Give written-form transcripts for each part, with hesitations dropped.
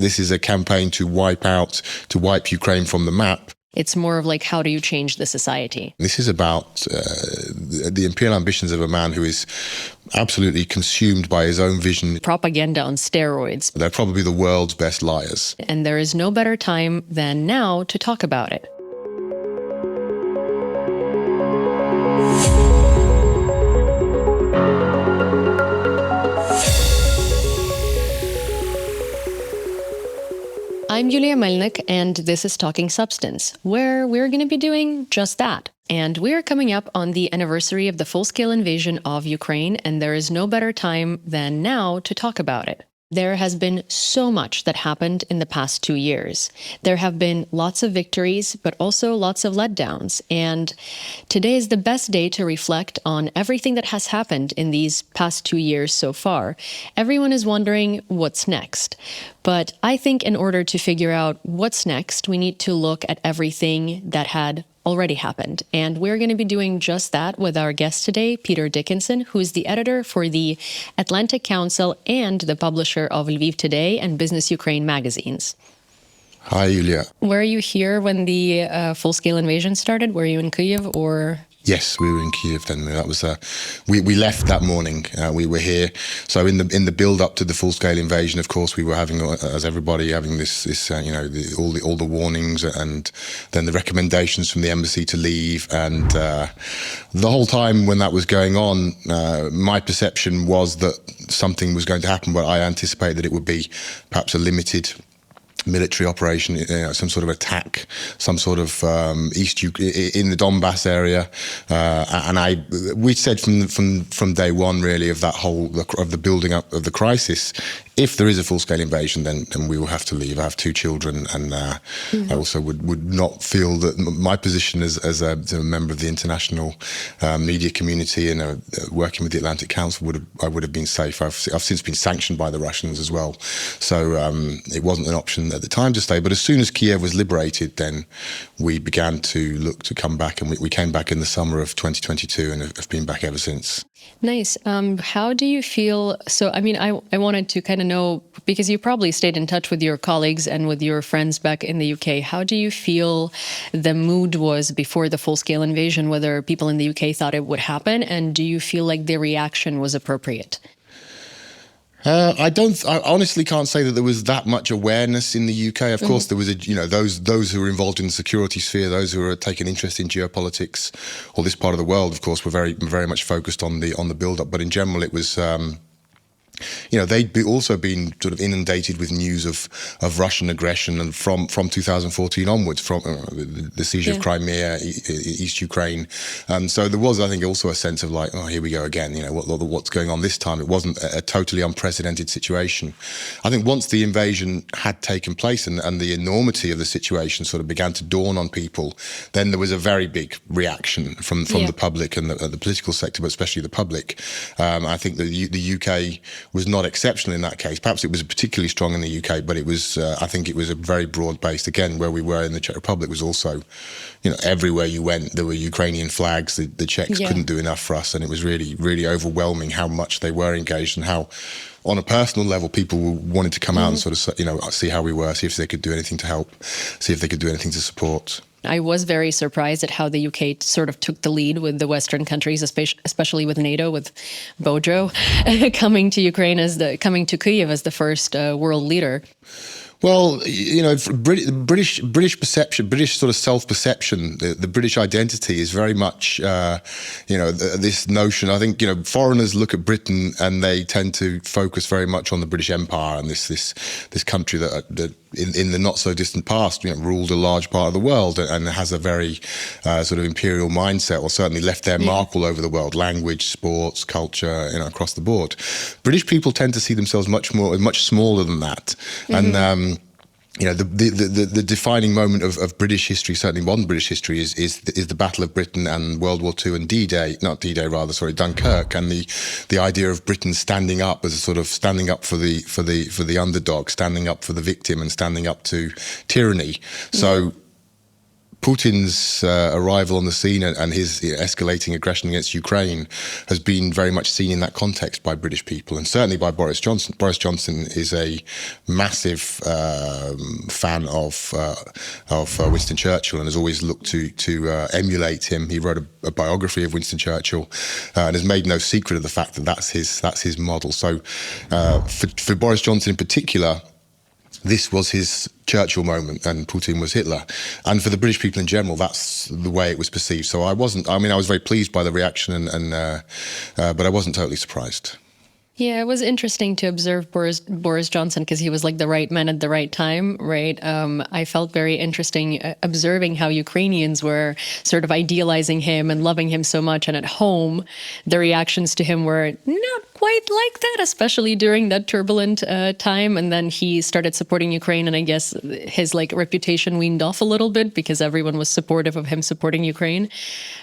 This is a campaign to wipe Ukraine from the map. It's more of like, how do you change the society? This is about the imperial ambitions of a man who is absolutely consumed by his own vision. Propaganda on steroids. They're probably the world's best liars. And there is no better time than now to talk about it. I'm Yulia Mel'nyk, and this is Talking Substance, where we're going to be doing just that. And we're coming up on the anniversary of the full-scale invasion of Ukraine, and there is no better time than now to talk about it. There has been so much that happened in the past 2 years. There have been lots of victories, but also lots of letdowns. And today is the best day to reflect on everything that has happened in these past 2 years so far. Everyone is wondering what's next. But I think in order to figure out what's next, we need to look at everything that had already happened. And we're going to be doing just that with our guest today, Peter Dickinson, who is the editor for the Atlantic Council and the publisher of Lviv Today and Business Ukraine magazines. Hi, Yulia. Were you here when the full-scale invasion started? Were you in Kyiv or... Yes, we were in Kyiv then. That was we left that morning. We were here. So in the build up to the full scale invasion, of course, we were having, as everybody, having this all the warnings and then the recommendations from the embassy to leave. And the whole time when that was going on, my perception was that something was going to happen, but I anticipated that it would be perhaps a limited military operation, some sort of attack, some sort of in the Donbass area, and we said from day one, really, of that whole of the building up of the crisis. If there is a full-scale invasion, then we will have to leave. I have 2 children, and I also would not feel that my position as a member of the international media community and working with the Atlantic Council I would have been safe. I've since been sanctioned by the Russians as well, so it wasn't an option at the time to stay. But as soon as Kyiv was liberated, then we began to look to come back, and we came back in the summer of 2022 and have been back ever since. Nice. How do you feel? So, I mean, I wanted to kind of know, because you probably stayed in touch with your colleagues and with your friends back in the UK. How do you feel the mood was before the full-scale invasion, whether people in the UK thought it would happen? And do you feel like the reaction was appropriate? I honestly can't say that there was that much awareness in the UK. Of course, there was those who were involved in the security sphere, those who were taking interest in geopolitics or this part of the world, of course, were very much focused on the build-up. But in general, it was they'd also been sort of inundated with news of Russian aggression, and from 2014 onwards, from the siege of Crimea, East Ukraine. So there was, I think, also a sense of like, oh, here we go again. What's going on this time? It wasn't a totally unprecedented situation. I think once the invasion had taken place and the enormity of the situation sort of began to dawn on people, then there was a very big reaction from the public and the political sector, but especially the public. I think the UK was not exceptional in that case. Perhaps it was particularly strong in the UK, but it was, I think it was a very broad-based. Again, where we were in the Czech Republic was also, everywhere you went, there were Ukrainian flags. The Czechs couldn't do enough for us, and it was really, really overwhelming how much they were engaged and how, on a personal level, people wanted to come out and sort of, see how we were, see if they could do anything to help, see if they could do anything to support. I was very surprised at how the UK sort of took the lead with the Western countries, especially with NATO, with Bojo coming to Kyiv as the first world leader. Well, British perception, British sort of self-perception, the British identity is very much, this notion. I think, foreigners look at Britain and they tend to focus very much on the British Empire and this country that in the not so distant past, ruled a large part of the world and has a very sort of imperial mindset, or certainly left their mark all over the world, language, sports, culture, across the board. British people tend to see themselves much smaller than that. And the defining moment of British history, certainly modern British history, is the Battle of Britain and World War II and Dunkirk, and the idea of Britain standing up as a sort of standing up for the underdog, standing up for the victim, and standing up to tyranny. So Putin's arrival on the scene and his escalating aggression against Ukraine has been very much seen in that context by British people, and certainly by Boris Johnson. Boris Johnson is a massive fan of Winston Churchill and has always looked to emulate him. He wrote a biography of Winston Churchill and has made no secret of the fact that that's his model. So for Boris Johnson in particular, this was his Churchill moment and Putin was Hitler. And for the British people in general, that's the way it was perceived. So I was very pleased by the reaction, but I wasn't totally surprised. Yeah, it was interesting to observe Boris Johnson because he was like the right man at the right time, right? I felt very interesting observing how Ukrainians were sort of idealizing him and loving him so much. And at home, the reactions to him were not quite like that, especially during that turbulent time. And then he started supporting Ukraine. And I guess his reputation weaned off a little bit because everyone was supportive of him supporting Ukraine.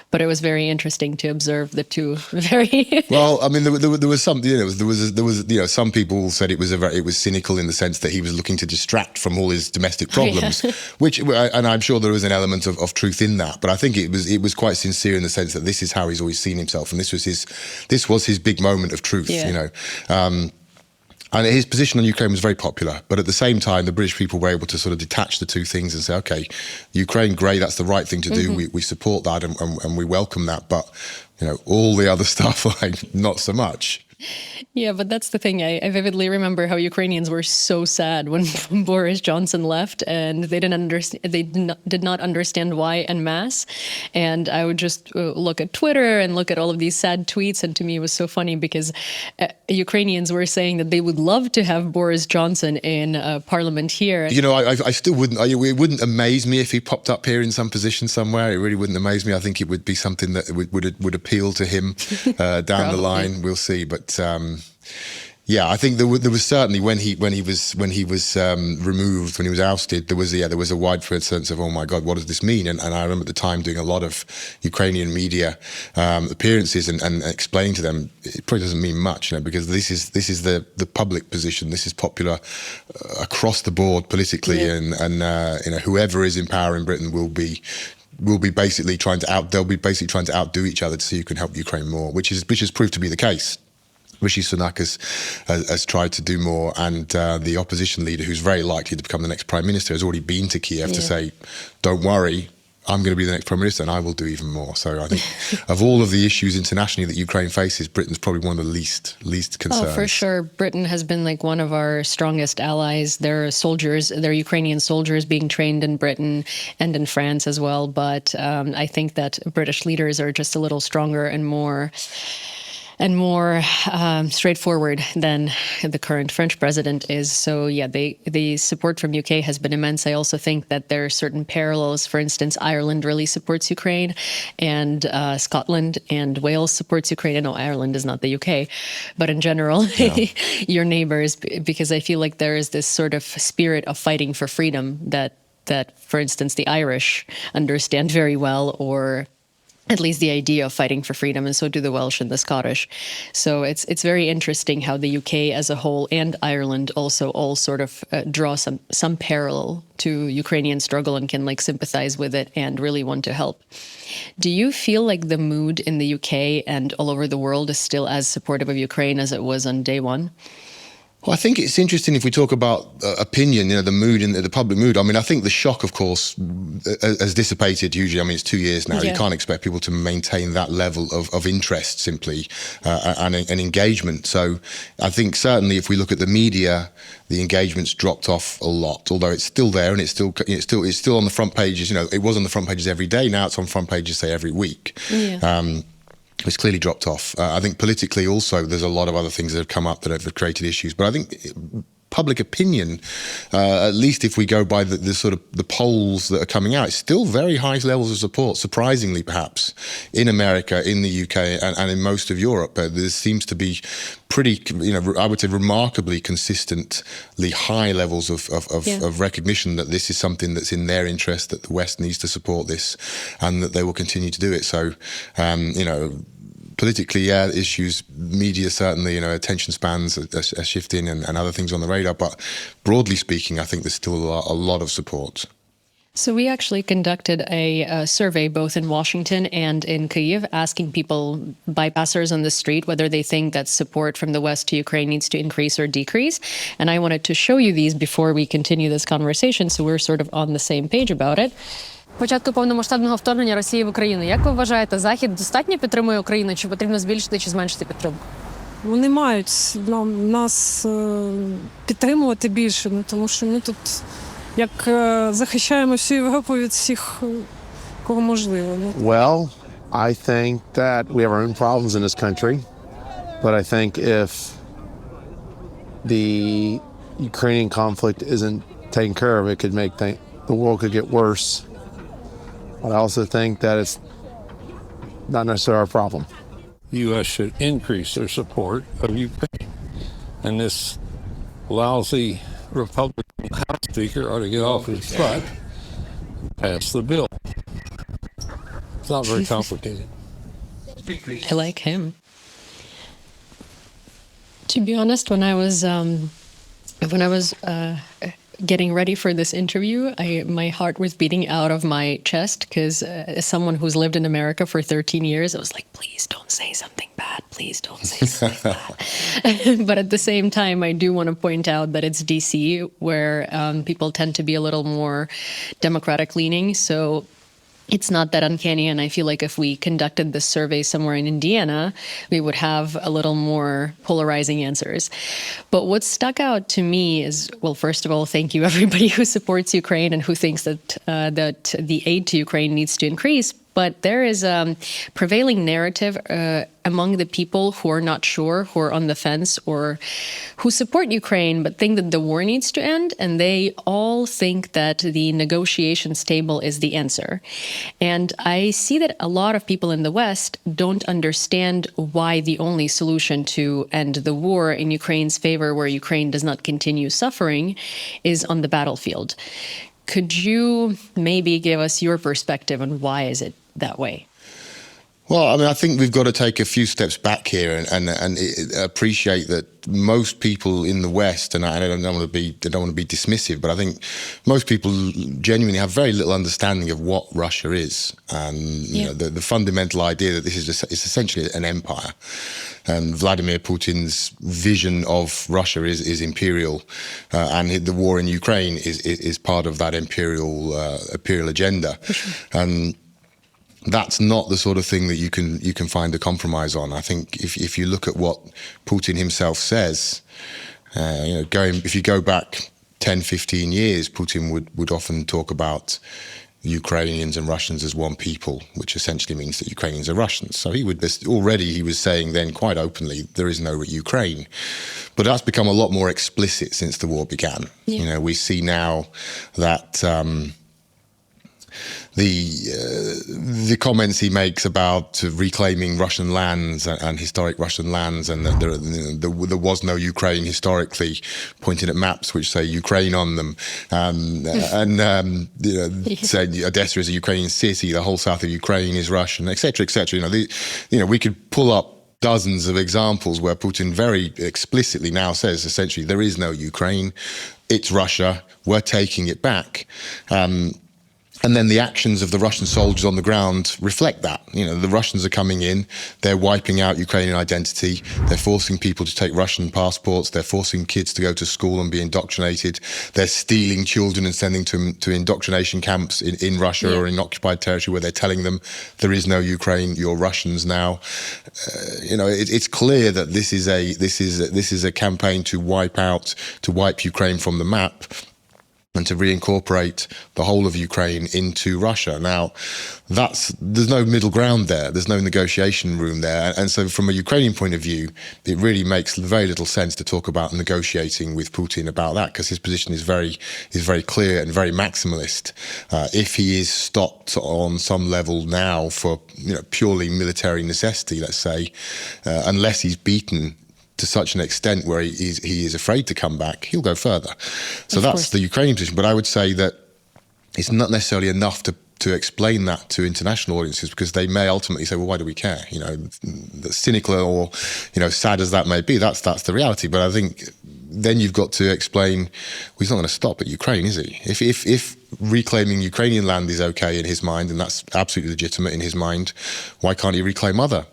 But it was very interesting to observe the two very well. I mean, there was some, some people said it was cynical in the sense that he was looking to distract from all his domestic problems, which, and I'm sure there was an element of truth in that. But I think it was quite sincere in the sense that this is how he's always seen himself, and this was his big moment of truth, And his position on Ukraine was very popular. But at the same time, the British people were able to sort of detach the two things and say, okay, Ukraine, great, that's the right thing to do. We support that and we welcome that. But, all the other stuff, not so much. Yeah, but that's the thing. I vividly remember how Ukrainians were so sad when Boris Johnson left, and they didn't understand. They did not understand why en masse. And I would just look at Twitter and look at all of these sad tweets, and to me it was so funny because Ukrainians were saying that they would love to have Boris Johnson in Parliament here. I still wouldn't. It wouldn't amaze me if he popped up here in some position somewhere. It really wouldn't amaze me. I think it would be something that would appeal to him down the line. We'll see, but. I think there was certainly when he was removed, when he was ousted, there was a widespread sense of, oh my God, what does this mean? And I remember at the time doing a lot of Ukrainian media appearances and explaining to them it probably doesn't mean much, because this is the public position. This is popular across the board politically, and whoever is in power in Britain will be basically trying to outdo each other so you can help Ukraine more, which has proved to be the case. Rishi Sunak has tried to do more, and the opposition leader, who's very likely to become the next prime minister, has already been to Kyiv to say, don't worry, I'm going to be the next prime minister and I will do even more. So I think of all of the issues internationally that Ukraine faces, Britain's probably one of the least concerns. Oh, for sure. Britain has been one of our strongest allies. There are Ukrainian soldiers being trained in Britain and in France as well. But I think that British leaders are just a little stronger and more straightforward than the current French president is. So the support from UK has been immense. I also think that there are certain parallels. For instance, Ireland really supports Ukraine, and Scotland and Wales supports Ukraine. I know Ireland is not the UK, but in general, your neighbors, because I feel like there is this sort of spirit of fighting for freedom that, for instance, the Irish understand very well, or at least the idea of fighting for freedom, and so do the Welsh and the Scottish. So it's very interesting how the UK as a whole and Ireland also all sort of draw some parallel to Ukrainian struggle and can sympathize with it and really want to help. Do you feel like the mood in the UK and all over the world is still as supportive of Ukraine as it was on day one? Well, I think it's interesting if we talk about opinion, the mood and the public mood. I mean, I think the shock, of course, has dissipated hugely. I mean, it's 2 years now. You can't expect people to maintain that level of interest simply and engagement. So I think certainly if we look at the media, the engagement's dropped off a lot, although it's still there and it's still on the front pages. It was on the front pages every day. Now it's on front pages, say, every week. Yeah. It's clearly dropped off. I think politically also there's a lot of other things that have come up that have created issues. But I think public opinion, at least if we go by the sort of the polls that are coming out, it's still very high levels of support, surprisingly perhaps, in America, in the UK and in most of Europe. There seems to be pretty, I would say remarkably consistently high levels of recognition that this is something that's in their interest, that the West needs to support this and that they will continue to do it. So, politically, issues, media certainly, attention spans are shifting and other things on the radar. But broadly speaking, I think there's still a lot of support. So we actually conducted a survey both in Washington and in Kyiv, asking people, bypassers on the street, whether they think that support from the West to Ukraine needs to increase or decrease. And I wanted to show you these before we continue this conversation, so we're sort of on the same page about it. Початку повномасштабного вторгнення Росії в Україну. Як ви вважаєте, Захід достатньо підтримує Україну, чи потрібно збільшити чи зменшити підтримку? Вони мають нас підтримувати більше, тому що ми тут як захищаємо всю Європу від всіх, кого можливо. Well, I think that we have our own problems in this country, but I think if the Ukrainian conflict isn't taken care of, it could make the world could get worse. But I also think that it's not necessarily our problem. The U.S. should increase their support of Ukraine. And this lousy Republican House Speaker ought to get off his butt and pass the bill. It's not very complicated. I like him. To be honest, when I was getting ready for this interview, my heart was beating out of my chest because as someone who's lived in America for 13 years, I was like, please don't say something bad. Please don't say something bad. But at the same time, I do want to point out that it's DC where people tend to be a little more Democratic leaning. So it's not that uncanny, and I feel like if we conducted this survey somewhere in Indiana, we would have a little more polarizing answers. But what stuck out to me is, well, first of all, thank you everybody who supports Ukraine and who thinks that that the aid to Ukraine needs to increase. But there is a prevailing narrative among the people who are not sure, who are on the fence, or who support Ukraine but think that the war needs to end, and they all think that the negotiations table is the answer. And I see that a lot of people in the West don't understand why the only solution to end the war in Ukraine's favor, where Ukraine does not continue suffering, is on the battlefield. Could you maybe give us your perspective on why is it that way? Well, I mean, I think we've got to take a few steps back here and appreciate that most people in the West, and I don't want to be dismissive, but I think most people genuinely have very little understanding of what Russia is, and you know, the fundamental idea that this is essentially an empire, and Vladimir Putin's vision of Russia is imperial, and the war in Ukraine is part of that imperial agenda, and that's not the sort of thing that you can find a compromise on. I think if you look at what Putin himself says, if you go back 10, 15 years, Putin would often talk about Ukrainians and Russians as one people, which essentially means that Ukrainians are Russians. So he was saying then quite openly, there is no Ukraine. But that's become a lot more explicit since the war began. Yeah. You know, we see now that the comments he makes about reclaiming Russian lands and historic Russian lands, and that there was no Ukraine historically, pointing at maps which say Ukraine on them, saying Odessa is a Ukrainian city, the whole south of Ukraine is Russian, etc., etc. We could pull up dozens of examples where Putin very explicitly now says essentially there is no Ukraine, it's Russia, we're taking it back. And then the actions of the Russian soldiers on the ground reflect that. You know, the Russians are coming in, they're wiping out Ukrainian identity, they're forcing people to take Russian passports, they're forcing kids to go to school and be indoctrinated, they're stealing children and sending them to indoctrination camps in Russia or in occupied territory where they're telling them there is no Ukraine, you're Russians now. It's clear that this is a campaign to wipe Ukraine from the map, and to reincorporate the whole of Ukraine into Russia. Now, there's no middle ground there. There's no negotiation room there. And so from a Ukrainian point of view, it really makes very little sense to talk about negotiating with Putin about that, because his position is very clear and very maximalist. If he is stopped on some level now for purely military necessity, let's say, unless he's beaten to such an extent where he is afraid to come back, he'll go further. So that's the Ukrainian position. But I would say that it's not necessarily enough to explain that to international audiences, because they may ultimately say, well, why do we care? Cynical or sad as that may be, that's the reality. But I think then you've got to explain, well, he's not going to stop at Ukraine, is he? If reclaiming Ukrainian land is okay in his mind, and that's absolutely legitimate in his mind, why can't he reclaim other,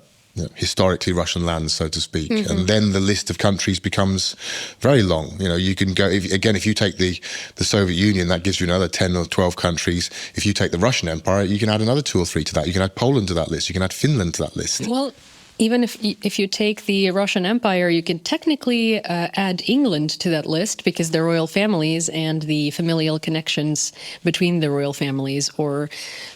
historically Russian lands, so to speak? And then the list of countries becomes very long. You can go, if you take the Soviet Union, that gives you another 10 or 12 countries. If you take the Russian Empire, you can add another 2 or 3 to that. You can add Poland to that list. You can add Finland to that list. Well, even if you take the Russian Empire, you can technically add England to that list because the royal families and the familial connections between the royal families, or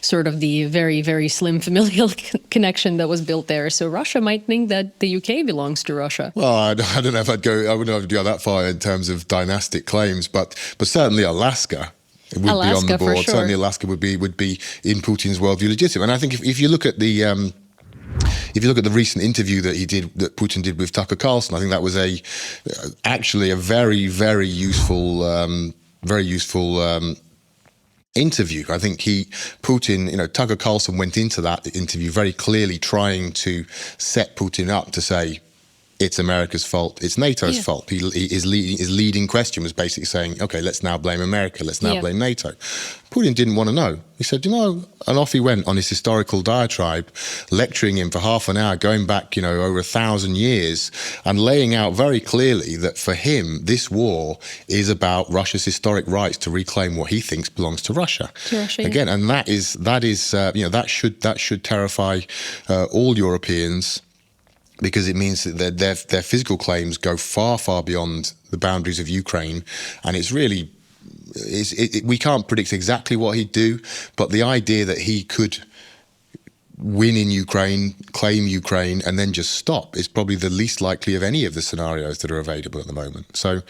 sort of the very, very slim familial connection that was built there. So Russia might think that the UK belongs to Russia. Well, I don't know if I wouldn't have to go that far in terms of dynastic claims, but certainly Alaska. It would be on the board. For sure. Certainly Alaska would be in Putin's worldview legitimate. And I think if you look at the recent interview that Putin did with Tucker Carlson, I think that was actually a very, very useful interview. I think Putin, Tucker Carlson went into that interview very clearly trying to set Putin up to say, it's America's fault, it's NATO's fault. His leading question was basically saying, okay, let's now blame America, let's now blame NATO. Putin didn't want to know. He said, and off he went on his historical diatribe, lecturing him for half an hour, going back, over 1,000 years, and laying out very clearly that for him, this war is about Russia's historic rights to reclaim what he thinks belongs to Russia. Again, and that should terrify all Europeans, because it means that their physical claims go far, far beyond the boundaries of Ukraine. And it's really, we can't predict exactly what he'd do, but the idea that he could win in Ukraine, claim Ukraine, and then just stop is probably the least likely of any of the scenarios that are available at the moment. So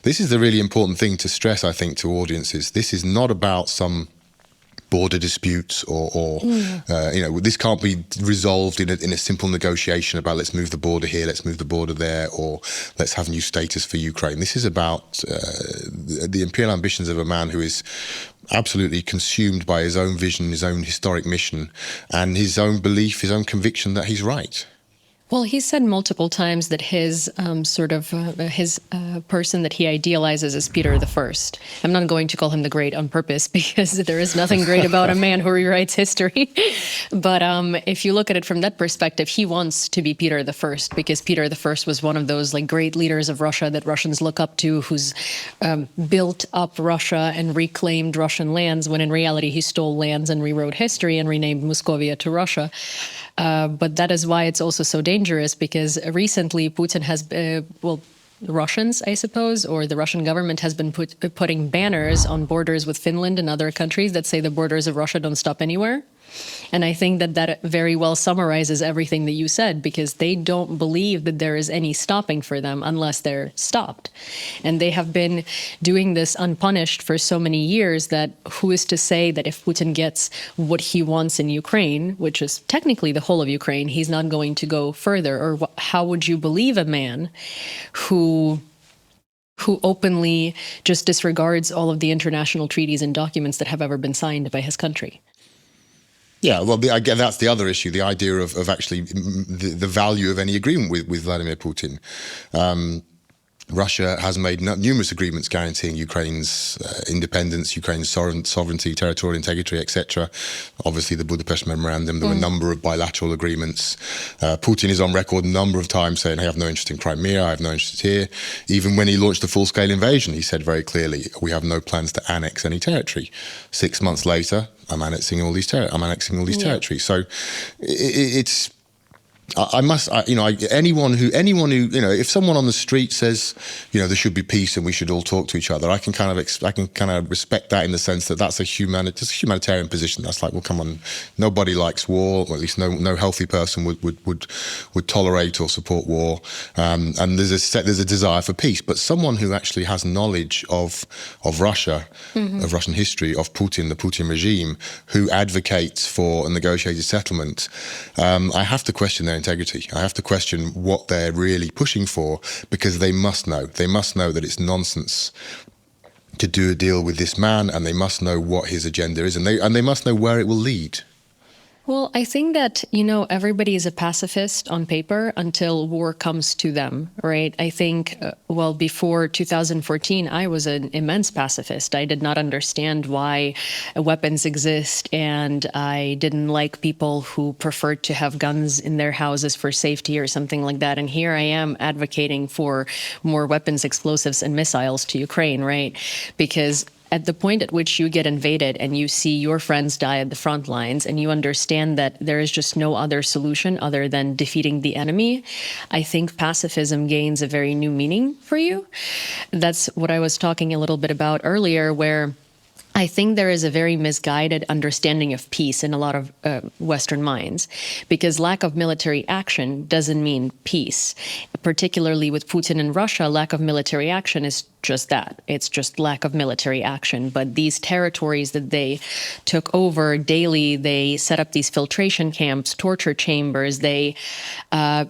this is the really important thing to stress, I think, to audiences. This is not about some border disputes or this can't be resolved in a simple negotiation about let's move the border here, let's move the border there, or let's have new status for Ukraine. This is about the imperial ambitions of a man who is absolutely consumed by his own vision, his own historic mission, and his own belief, his own conviction that he's right. Well, he said multiple times that his person that he idealizes is Peter I. I'm not going to call him the Great on purpose because there is nothing great about a man who rewrites history. But if you look at it from that perspective, he wants to be Peter I because Peter I was one of those great leaders of Russia that Russians look up to, who's built up Russia and reclaimed Russian lands, when in reality he stole lands and rewrote history and renamed Muscovia to Russia. But that is why it's also so dangerous, because recently Putin has, the Russians, I suppose, or the Russian government has been putting banners on borders with Finland and other countries that say the borders of Russia don't stop anywhere. And I think that very well summarizes everything that you said, because they don't believe that there is any stopping for them unless they're stopped. And they have been doing this unpunished for so many years that who is to say that if Putin gets what he wants in Ukraine, which is technically the whole of Ukraine, he's not going to go further? Or how would you believe a man who openly just disregards all of the international treaties and documents that have ever been signed by his country? Yeah, well, again, that's the other issue, the idea of actually the value of any agreement with Vladimir Putin. Russia has made numerous agreements guaranteeing Ukraine's independence, Ukraine's sovereignty, territorial integrity, etc. Obviously, the Budapest Memorandum, there were a number of bilateral agreements. Putin is on record a number of times saying, I have no interest in Crimea, I have no interest here. Even when he launched the full-scale invasion, he said very clearly, we have no plans to annex any territory. 6 months later, I'm annexing all these territories. So it's... anyone who, if someone on the street says, there should be peace and we should all talk to each other, I can kind of respect that in the sense that that's a humanitarian position. That's like, well, come on, nobody likes war, or at least no healthy person would tolerate or support war. And there's a desire for peace. But someone who actually has knowledge of Russia, of Russian history, of Putin, the Putin regime, who advocates for a negotiated settlement, I have to question their integrity. I have to question what they're really pushing for, because they must know. They must know that it's nonsense to do a deal with this man, and they must know what his agenda is, and they must know where it will lead. Well, I think that, everybody is a pacifist on paper until war comes to them, right? I think, before 2014, I was an immense pacifist. I did not understand why weapons exist, and I didn't like people who preferred to have guns in their houses for safety or something like that. And here I am advocating for more weapons, explosives, and missiles to Ukraine, right? Because at the point at which you get invaded and you see your friends die at the front lines and you understand that there is just no other solution other than defeating the enemy, I think pacifism gains a very new meaning for you. That's what I was talking a little bit about earlier, where I think there is a very misguided understanding of peace in a lot of Western minds, because lack of military action doesn't mean peace. Particularly with Putin and Russia, lack of military action is just that. It's just lack of military action. But these territories that they took over daily, they set up these filtration camps, torture chambers, they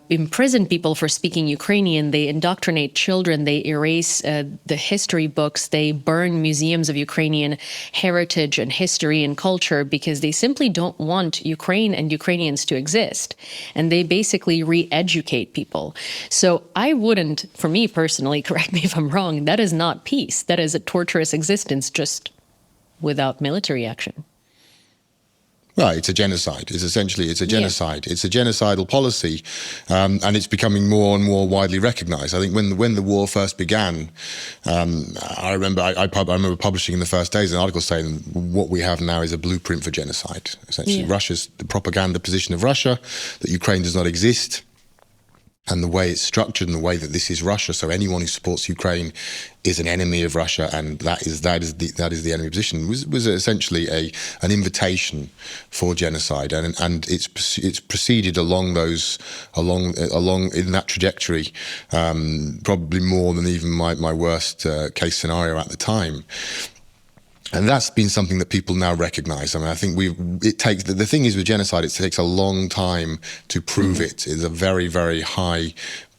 imprison people for speaking Ukrainian, they indoctrinate children, they erase the history books, they burn museums of Ukrainian heritage and history and culture because they simply don't want Ukraine and Ukrainians to exist. And they basically re-educate people. So I wouldn't, for me personally, correct me if I'm wrong, that is not peace. That is a torturous existence just without military action. Right, it's a genocide. It's a genocide. Yeah. It's a genocidal policy, and it's becoming more and more widely recognised. I think when the war first began, I remember publishing in the first days an article saying what we have now is a blueprint for genocide. Essentially, the propaganda position of Russia, that Ukraine does not exist, and the way it's structured and the way that this is Russia. So anyone who supports Ukraine is an enemy of Russia, and that is the enemy position. Was essentially an invitation for genocide, and it's proceeded along in that trajectory, probably more than even my worst case scenario at the time. And that's been something that people now recognise. I mean, I think the thing is with genocide, it takes a long time to prove it. It's a very, very high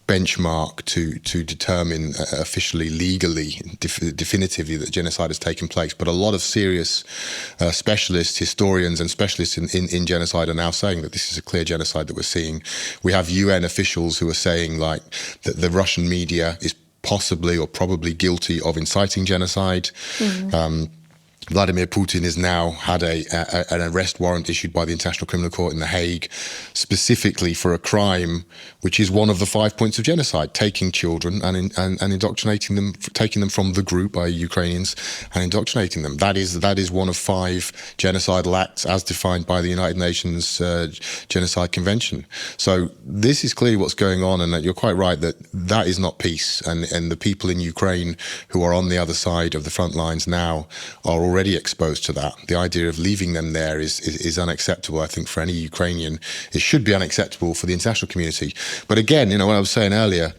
benchmark to determine officially, legally, definitively that genocide has taken place. But a lot of serious specialists, historians and specialists in genocide are now saying that this is a clear genocide that we're seeing. We have UN officials who are saying like that the Russian media is possibly or probably guilty of inciting genocide. Vladimir Putin has now had an arrest warrant issued by the International Criminal Court in The Hague, specifically for a crime which is one of the 5 points of genocide: taking children and indoctrinating them, taking them from the group by Ukrainians and indoctrinating them. That is one of 5 genocidal acts as defined by the United Nations Genocide Convention. So this is clearly what's going on, and that you're quite right that is not peace. And the people in Ukraine who are on the other side of the front lines now are already exposed to that. The idea of leaving them there is unacceptable, I think, for any Ukrainian. It should be unacceptable for the international community. But again, what I was saying earlier,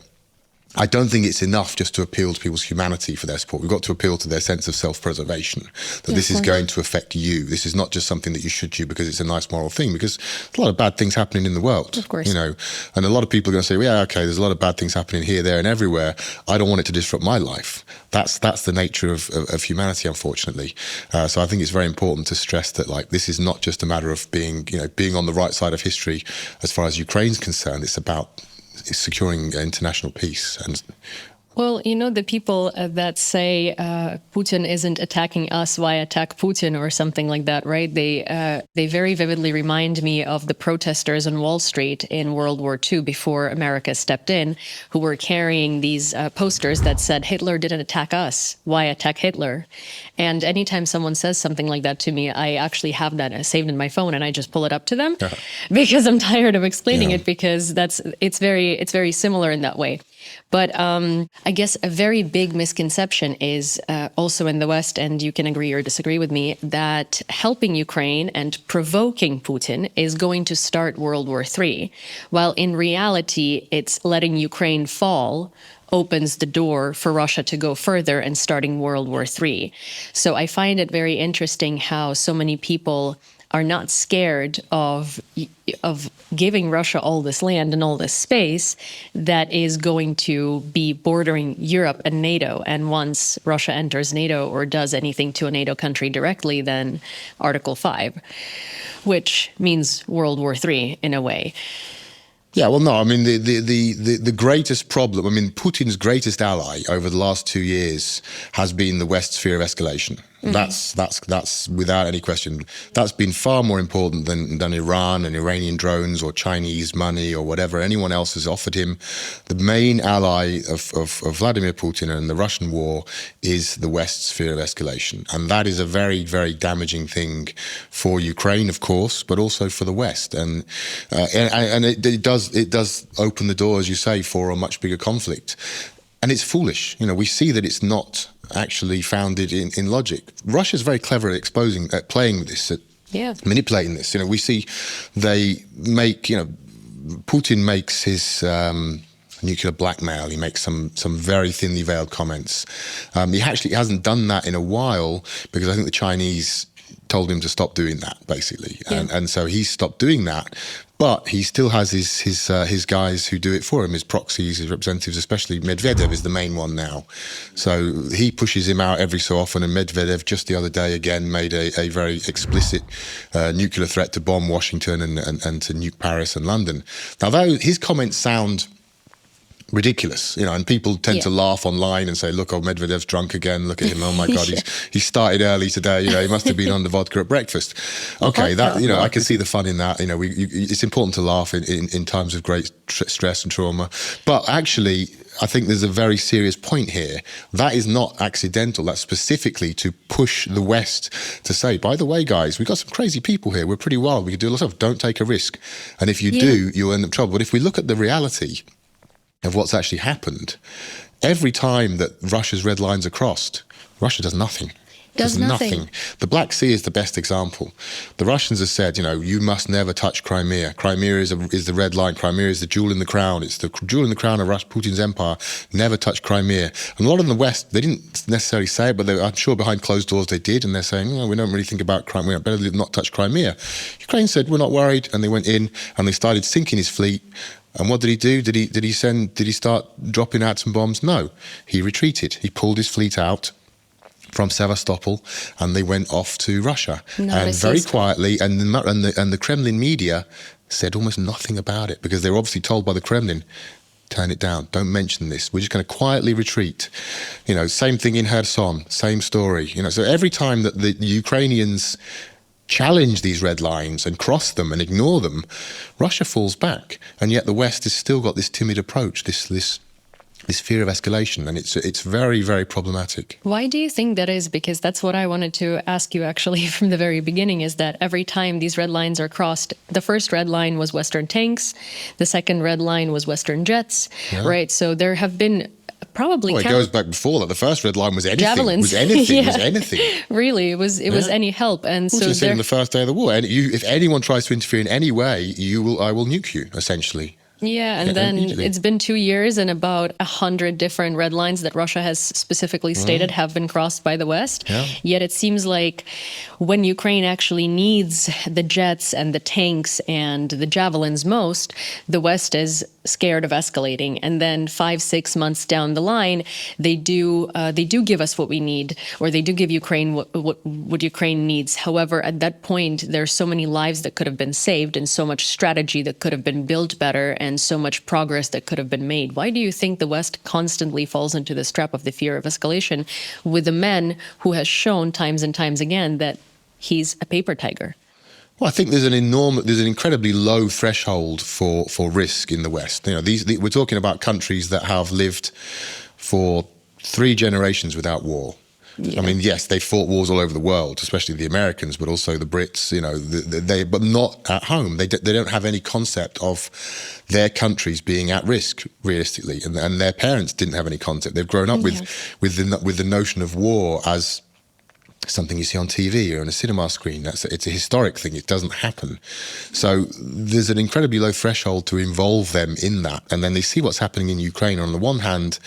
I don't think it's enough just to appeal to people's humanity for their support. We've got to appeal to their sense of self-preservation, that this is going to affect you. This is not just something that you should do because it's a nice moral thing, because there's a lot of bad things happening in the world. Of course. And a lot of people are going to say, well, yeah, okay, there's a lot of bad things happening here, there and everywhere. I don't want it to disrupt my life. That's the nature of humanity, unfortunately. So I think it's very important to stress that this is not just a matter of being on the right side of history as far as Ukraine's concerned. It's about securing international peace. And well, the people that say Putin isn't attacking us, why attack Putin or something like that, right? They very vividly remind me of the protesters on Wall Street in World War II before America stepped in, who were carrying these posters that said, Hitler didn't attack us, why attack Hitler? And anytime someone says something like that to me, I actually have that saved in my phone and I just pull it up to them because I'm tired of explaining it, because it's very similar in that way. But I guess a very big misconception is also in the West, and you can agree or disagree with me, that helping Ukraine and provoking Putin is going to start World War III, while in reality, it's letting Ukraine fall opens the door for Russia to go further and starting World War III. So I find it very interesting how so many people are not scared of giving Russia all this land and all this space that is going to be bordering Europe and NATO. And once Russia enters NATO or does anything to a NATO country directly, then Article 5, which means World War III in a way. Yeah, well, no, I mean, the greatest problem, I mean, Putin's greatest ally over the last 2 years has been the West's fear of escalation. That's without any question. That's been far more important than Iran and Iranian drones or Chinese money or whatever anyone else has offered him. The main ally of Vladimir Putin and the Russian war is the West's fear of escalation. And that is a very, very damaging thing for Ukraine, of course, but also for the West. And it does open the door, as you say, for a much bigger conflict. And it's foolish. You know, we see that it's not actually founded in logic. Russia's very clever at playing this, at manipulating this. You know, we see they make, Putin makes his nuclear blackmail. He makes some very thinly veiled comments. He actually hasn't done that in a while because I think the Chinese told him to stop doing that, basically. And so he stopped doing that. But he still has his guys who do it for him, his proxies, his representatives, especially Medvedev is the main one now. So he pushes him out every so often, and Medvedev just the other day again made a very explicit nuclear threat to bomb Washington and to nuke Paris and London. Now, his comments sound ridiculous, and people tend to laugh online and say, look, Medvedev's drunk again, look at him, oh my God, he started early today, he must have been on the vodka at breakfast. Okay, that, I can see the fun in that, it's important to laugh in times of great stress and trauma, but actually, I think there's a very serious point here. That is not accidental. That's specifically to push the West to say, by the way, guys, we've got some crazy people here. We're pretty wild. We can do a lot of stuff. Don't take a risk. And if you do, you'll end up in trouble. But if we look at the reality of what's actually happened, every time that Russia's red lines are crossed, Russia does nothing. Does nothing. The Black Sea is the best example. The Russians have said, you must never touch Crimea. Crimea is the red line. Crimea is the jewel in the crown. It's the jewel in the crown of Putin's empire. Never touch Crimea. And a lot in the West, they didn't necessarily say it, but I'm sure behind closed doors they did. And they're saying, we don't really think about Crimea. Better not touch Crimea. Ukraine said, we're not worried. And they went in and they started sinking his fleet. And what did he do? Did he start dropping atoms bombs? No. He retreated. He pulled his fleet out from Sevastopol, and they went off to Russia, and very quietly. And the Kremlin media said almost nothing about it because they were obviously told by the Kremlin, turn it down, don't mention this. We're just going to quietly retreat. Same thing in Kherson, same story. So every time that the Ukrainians challenge these red lines and cross them and ignore them, Russia falls back, and yet the West has still got this timid approach, this fear of escalation, and it's very, very problematic. Why do you think that is? Because that's what I wanted to ask you actually from the very beginning, is that every time these red lines are crossed, the first red line was Western tanks, the second red line was Western jets, right? So there have been probably... Well, it goes back before that. The first red line was anything. Javelins. Was anything. Really, it was any help. And so said on the first day of the war, and if anyone tries to interfere in any way, I will nuke you, essentially. Yeah, and then it's been 2 years and about 100 different red lines that Russia has specifically stated have been crossed by the West. Yeah. Yet it seems like when Ukraine actually needs the jets and the tanks and the javelins most, the West is scared of escalating. And then 5-6 months down the line, they do give us what we need, or they do give Ukraine what Ukraine needs. However, at that point, there's so many lives that could have been saved and so much strategy that could have been built better and so much progress that could have been made. Why do you think the West constantly falls into this trap of the fear of escalation with a man who has shown times and times again that he's a paper tiger? Well, I think there's an incredibly low threshold for risk in the West. We're talking about countries that have lived for 3 generations without war. Yeah. I mean, yes, they fought wars all over the world, especially the Americans, but also the Brits. But not at home. They don't have any concept of their countries being at risk, realistically, and their parents didn't have any concept. They've grown up with the notion of war as something you see on TV or on a cinema screen. It's a historic thing. It doesn't happen. So there's an incredibly low threshold to involve them in that. And then they see what's happening in Ukraine. On the one hand,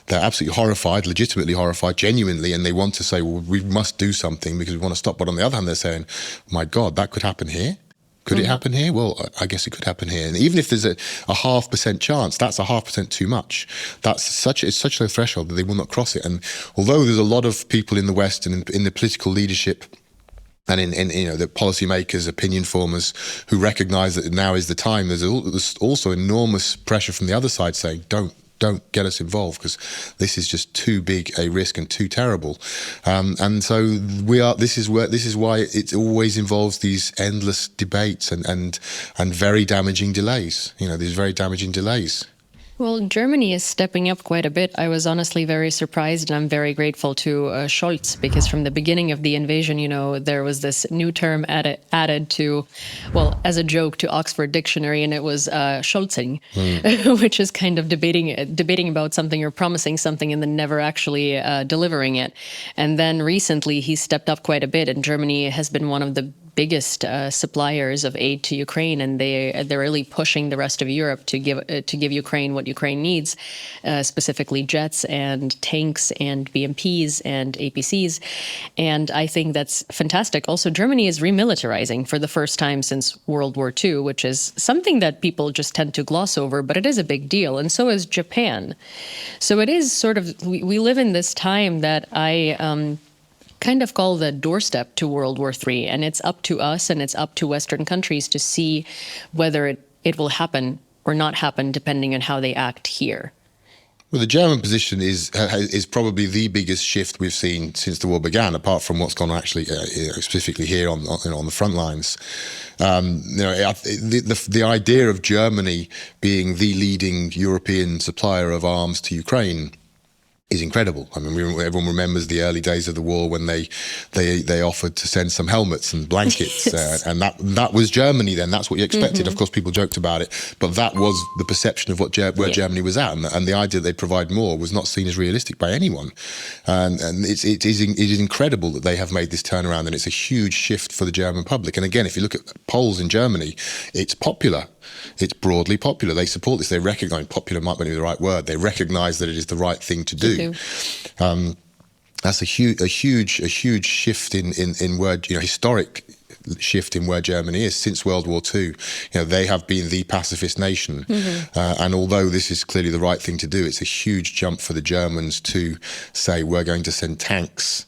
they're absolutely horrified, legitimately horrified, genuinely, and they want to say, well, we must do something because we want to stop. But on the other hand, they're saying, my God, that could happen here. Could it happen here? Well, I guess it could happen here. And even if there's a 0.5% chance, that's a 0.5% too much. It's such a low threshold that they will not cross it. And although there's a lot of people in the West and in the political leadership and in the policymakers, opinion formers who recognise that now is the time, there's also enormous pressure from the other side saying, don't get us involved because this is just too big a risk and too terrible. And so this is why it always involves these endless debates and very damaging delays. These very damaging delays. Well, Germany is stepping up quite a bit. I was honestly very surprised, and I'm very grateful to Scholz, because from the beginning of the invasion, there was this new term added to, well, as a joke to Oxford Dictionary, and it was Scholzing, which is kind of debating about something or promising something and then never actually delivering it. And then recently he stepped up quite a bit, and Germany has been one of the biggest suppliers of aid to Ukraine, and they're really pushing the rest of Europe to give Ukraine what Ukraine needs, specifically jets and tanks and BMPs and APCs. And I think that's fantastic. Also, Germany is remilitarizing for the first time since World War II, which is something that people just tend to gloss over, but it is a big deal. And so is Japan. So it is sort of, we live in this time that I kind of call the doorstep to World War III. And it's up to us and it's up to Western countries to see whether it will happen or not happen, depending on how they act here. Well, the German position is probably the biggest shift we've seen since the war began, apart from what's gone actually specifically here on the front lines. The idea of Germany being the leading European supplier of arms to Ukraine is incredible. I mean, everyone remembers the early days of the war when they offered to send some helmets and blankets, and that was Germany then. That's what you expected. Of course, people joked about it, but that was the perception of where Germany was at, and the idea that they'd provide more was not seen as realistic by anyone. And it is incredible that they have made this turnaround, and it's a huge shift for the German public. And again, if you look at polls in Germany, it's popular. It's broadly popular. They support this. They recognise, popular might not be the right word, they recognise that it is the right thing to do. That's a huge shift in where, historic shift in where Germany is since World War II. They have been the pacifist nation, and although this is clearly the right thing to do, it's a huge jump for the Germans to say we're going to send tanks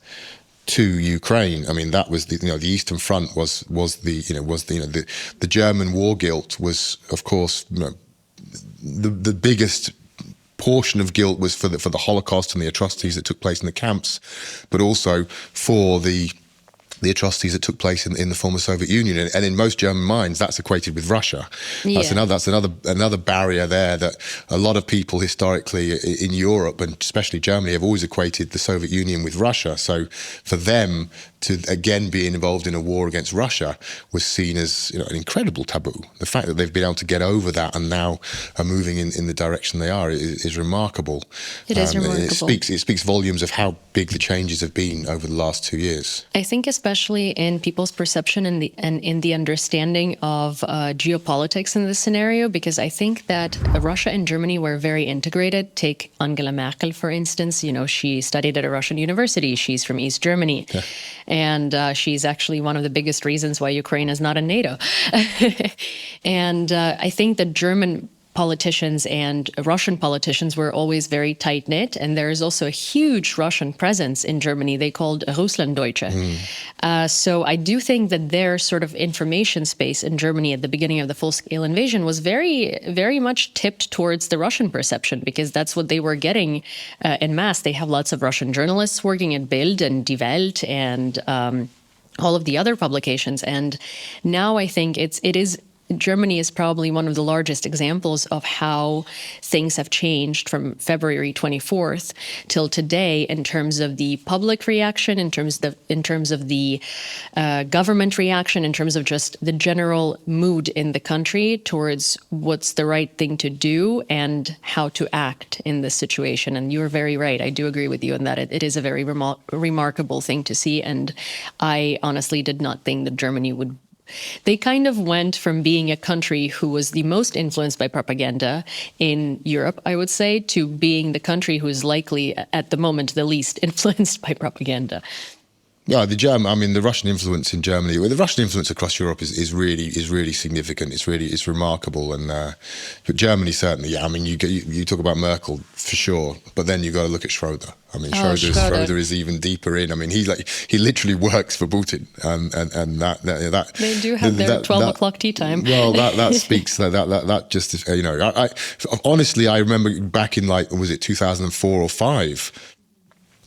to Ukraine. I mean, that was the Eastern Front was the German war guilt was, of course, the biggest portion of guilt was for the Holocaust and the atrocities that took place in the camps, but also for the atrocities that took place in the former Soviet Union, and in most German minds, that's equated with Russia. That's another barrier there that a lot of people historically in Europe and especially Germany have always equated the Soviet Union with Russia. So for them to again be involved in a war against Russia was seen as an incredible taboo. The fact that they've been able to get over that and now are moving in the direction they are is remarkable. It is remarkable. It speaks volumes of how big the changes have been over the last 2 years. I think especially in people's perception and in the understanding of geopolitics in this scenario, because I think that Russia and Germany were very integrated. Take Angela Merkel, for instance. She studied at a Russian university. She's from East Germany. Yeah. And she's actually one of the biggest reasons why Ukraine is not in NATO. And I think that German politicians and Russian politicians were always very tight-knit, and there is also a huge Russian presence in Germany. They called Russlanddeutsche. So I do think that their sort of information space in Germany at the beginning of the full-scale invasion was very, very much tipped towards the Russian perception, because that's what they were getting en masse. They have lots of Russian journalists working at Bild and Die Welt and all of the other publications. And now I think it is Germany is probably one of the largest examples of how things have changed from February 24th till today in terms of the public reaction, in terms of the government reaction, in terms of just the general mood in the country towards what's the right thing to do and how to act in this situation. And you're very right. I do agree with you in that it is a very remarkable thing to see. And I honestly did not think that Germany would. They kind of went from being a country who was the most influenced by propaganda in Europe, I would say, to being the country who is likely, at the moment, the least influenced by propaganda. Yeah, the Russian influence in Germany, the Russian influence across Europe is really significant. It's remarkable, and but Germany certainly. Yeah, I mean, you talk about Merkel for sure, but then you got to look at Schroeder. I mean, Schroeder is even deeper in. I mean, he literally works for Putin, and that they do have their 12 o'clock tea time. Well, that speaks that just I honestly I remember back in was it 2004 or 5.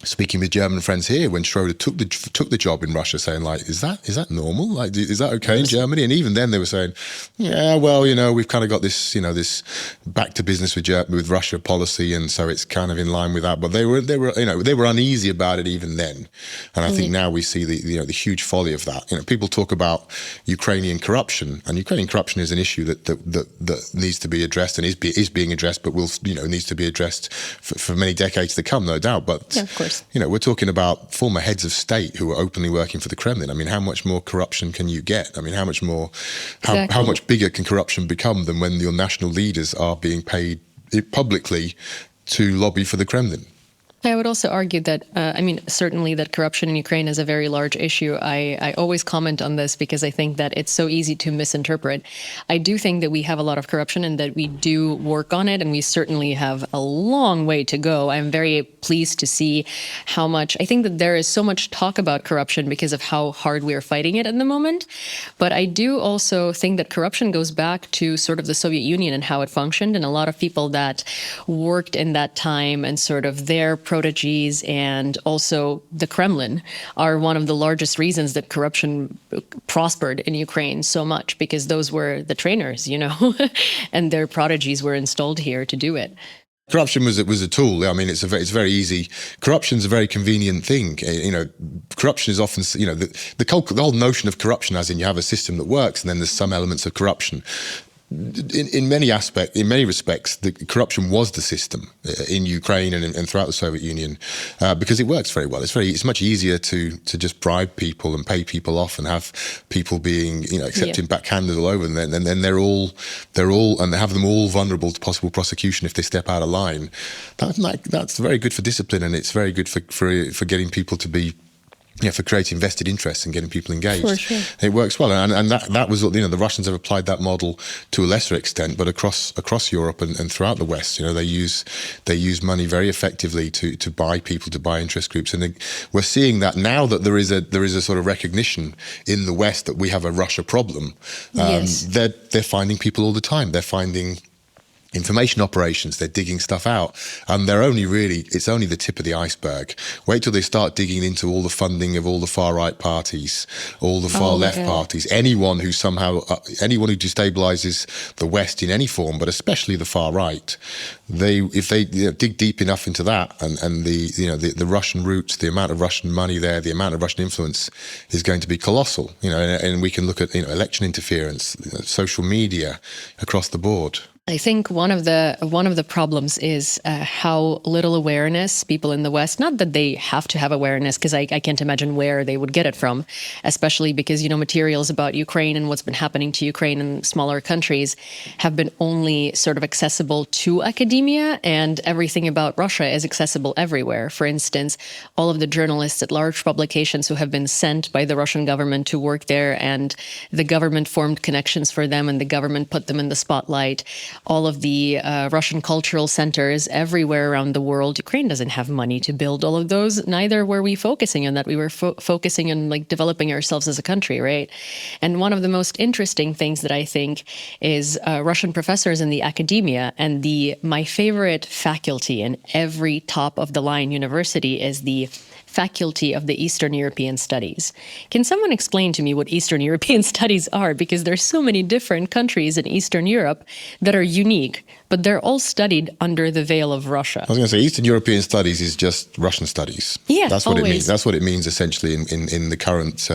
Speaking with German friends here, when Schroeder took the job in Russia, saying is that normal? Like, is that okay in Germany? And even then they were saying, yeah, well, we've kind of got this, this back to business with Russia policy, and so it's kind of in line with that. But they were uneasy about it even then. And I think now we see the huge folly of that. People talk about Ukrainian corruption, and Ukrainian corruption is an issue that needs to be addressed and is being addressed, but will needs to be addressed for many decades to come, no doubt. But yeah, of course. We're talking about former heads of state who are openly working for the Kremlin. I mean, how much more corruption can you get? I mean, how much bigger can corruption become than when your national leaders are being paid publicly to lobby for the Kremlin? I would also argue that, certainly that corruption in Ukraine is a very large issue. I always comment on this because I think that it's so easy to misinterpret. I do think that we have a lot of corruption and that we do work on it, and we certainly have a long way to go. I'm very pleased to see how much, I think that there is so much talk about corruption because of how hard we are fighting it at the moment. But I do also think that corruption goes back to sort of the Soviet Union and how it functioned, and a lot of people that worked in that time and sort of their proteges and also the Kremlin are one of the largest reasons that corruption prospered in Ukraine so much, because those were the trainers, and their proteges were installed here to do it. Corruption was a tool. I mean, it's very easy. Corruption's a very convenient thing. Corruption is often, the whole notion of corruption, as in you have a system that works, and then there's some elements of corruption. In many respects, the corruption was the system in Ukraine and throughout the Soviet Union because it works very well. It's much easier to just bribe people and pay people off and have people being accepting backhanders all over, and then they're all and they have them all vulnerable to possible prosecution if they step out of line. That's very good for discipline, and it's very good for getting people to be. For creating vested interests and getting people engaged. For sure. It works well, and that was the Russians have applied that model to a lesser extent, but across Europe and throughout the West, they use money very effectively to buy people, to buy interest groups, and we're seeing that now that there is a sort of recognition in the West that we have a Russia problem. Yes. They're finding people all the time. They're finding information operations, they're digging stuff out, and it's only the tip of the iceberg. Wait till they start digging into all the funding of all the far right parties, all the far left parties, anyone who destabilizes the West in any form, but especially the far right. If they dig deep enough into that, and the Russian roots, the amount of Russian money there, the amount of Russian influence is going to be colossal. And we can look at election interference, social media across the board. I think one of the problems is how little awareness people in the West, not that they have to have awareness, because I can't imagine where they would get it from, especially because, materials about Ukraine and what's been happening to Ukraine and smaller countries have been only sort of accessible to academia, and everything about Russia is accessible everywhere. For instance, all of the journalists at large publications who have been sent by the Russian government to work there, and the government formed connections for them and the government put them in the spotlight. All of the Russian cultural centers everywhere around the world. Ukraine doesn't have money to build all of those. Neither were we focusing on that. We were focusing on developing ourselves as a country, right? And one of the most interesting things that I think is Russian professors in the academia, and my favorite faculty in every top of the line university is the faculty of the Eastern European Studies. Can someone explain to me what Eastern European Studies are? Because there's so many different countries in Eastern Europe that are unique, but they're all studied under the veil of Russia. I was going to say Eastern European Studies is just Russian studies. Yeah, that's what always. it means. That's what it means essentially in the current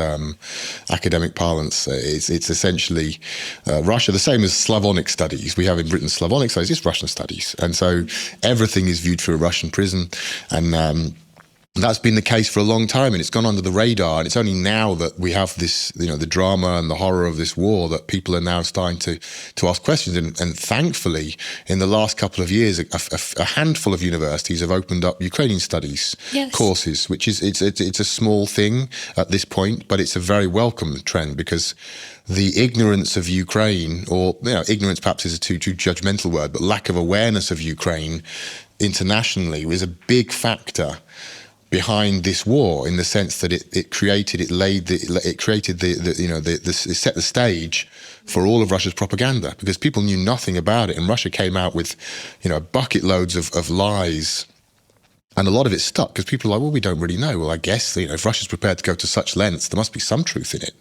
academic parlance. It's essentially Russia, the same as Slavonic studies. We have in Britain Slavonic studies. It's Russian studies, and so everything is viewed through a Russian prism, and that's been the case for a long time, and it's gone under the radar. And it's only now that we have this, the drama and the horror of this war, that people are now starting to ask questions. And thankfully, in the last couple of years, a handful of universities have opened up Ukrainian studies courses, which is it's a small thing at this point, but it's a very welcome trend, because the ignorance of Ukraine, or ignorance perhaps is a too judgmental word, but lack of awareness of Ukraine internationally was a big factor behind this war, in the sense that it set the stage for all of Russia's propaganda, because people knew nothing about it, and Russia came out with bucket loads of lies. And a lot of it stuck, because people are like, well, we don't really know. Well, I guess, if Russia's prepared to go to such lengths, there must be some truth in it.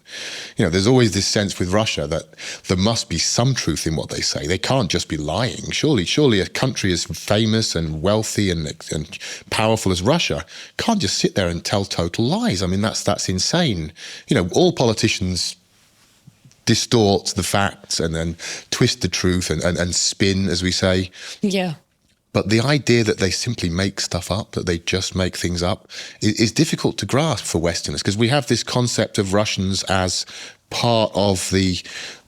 There's always this sense with Russia that there must be some truth in what they say. They can't just be lying. Surely a country as famous and wealthy and powerful as Russia can't just sit there and tell total lies. I mean, that's insane. All politicians distort the facts and then twist the truth and spin, as we say. Yeah. But the idea that they simply make stuff up, that they just make things up, is difficult to grasp for Westerners, because we have this concept of Russians as part of the,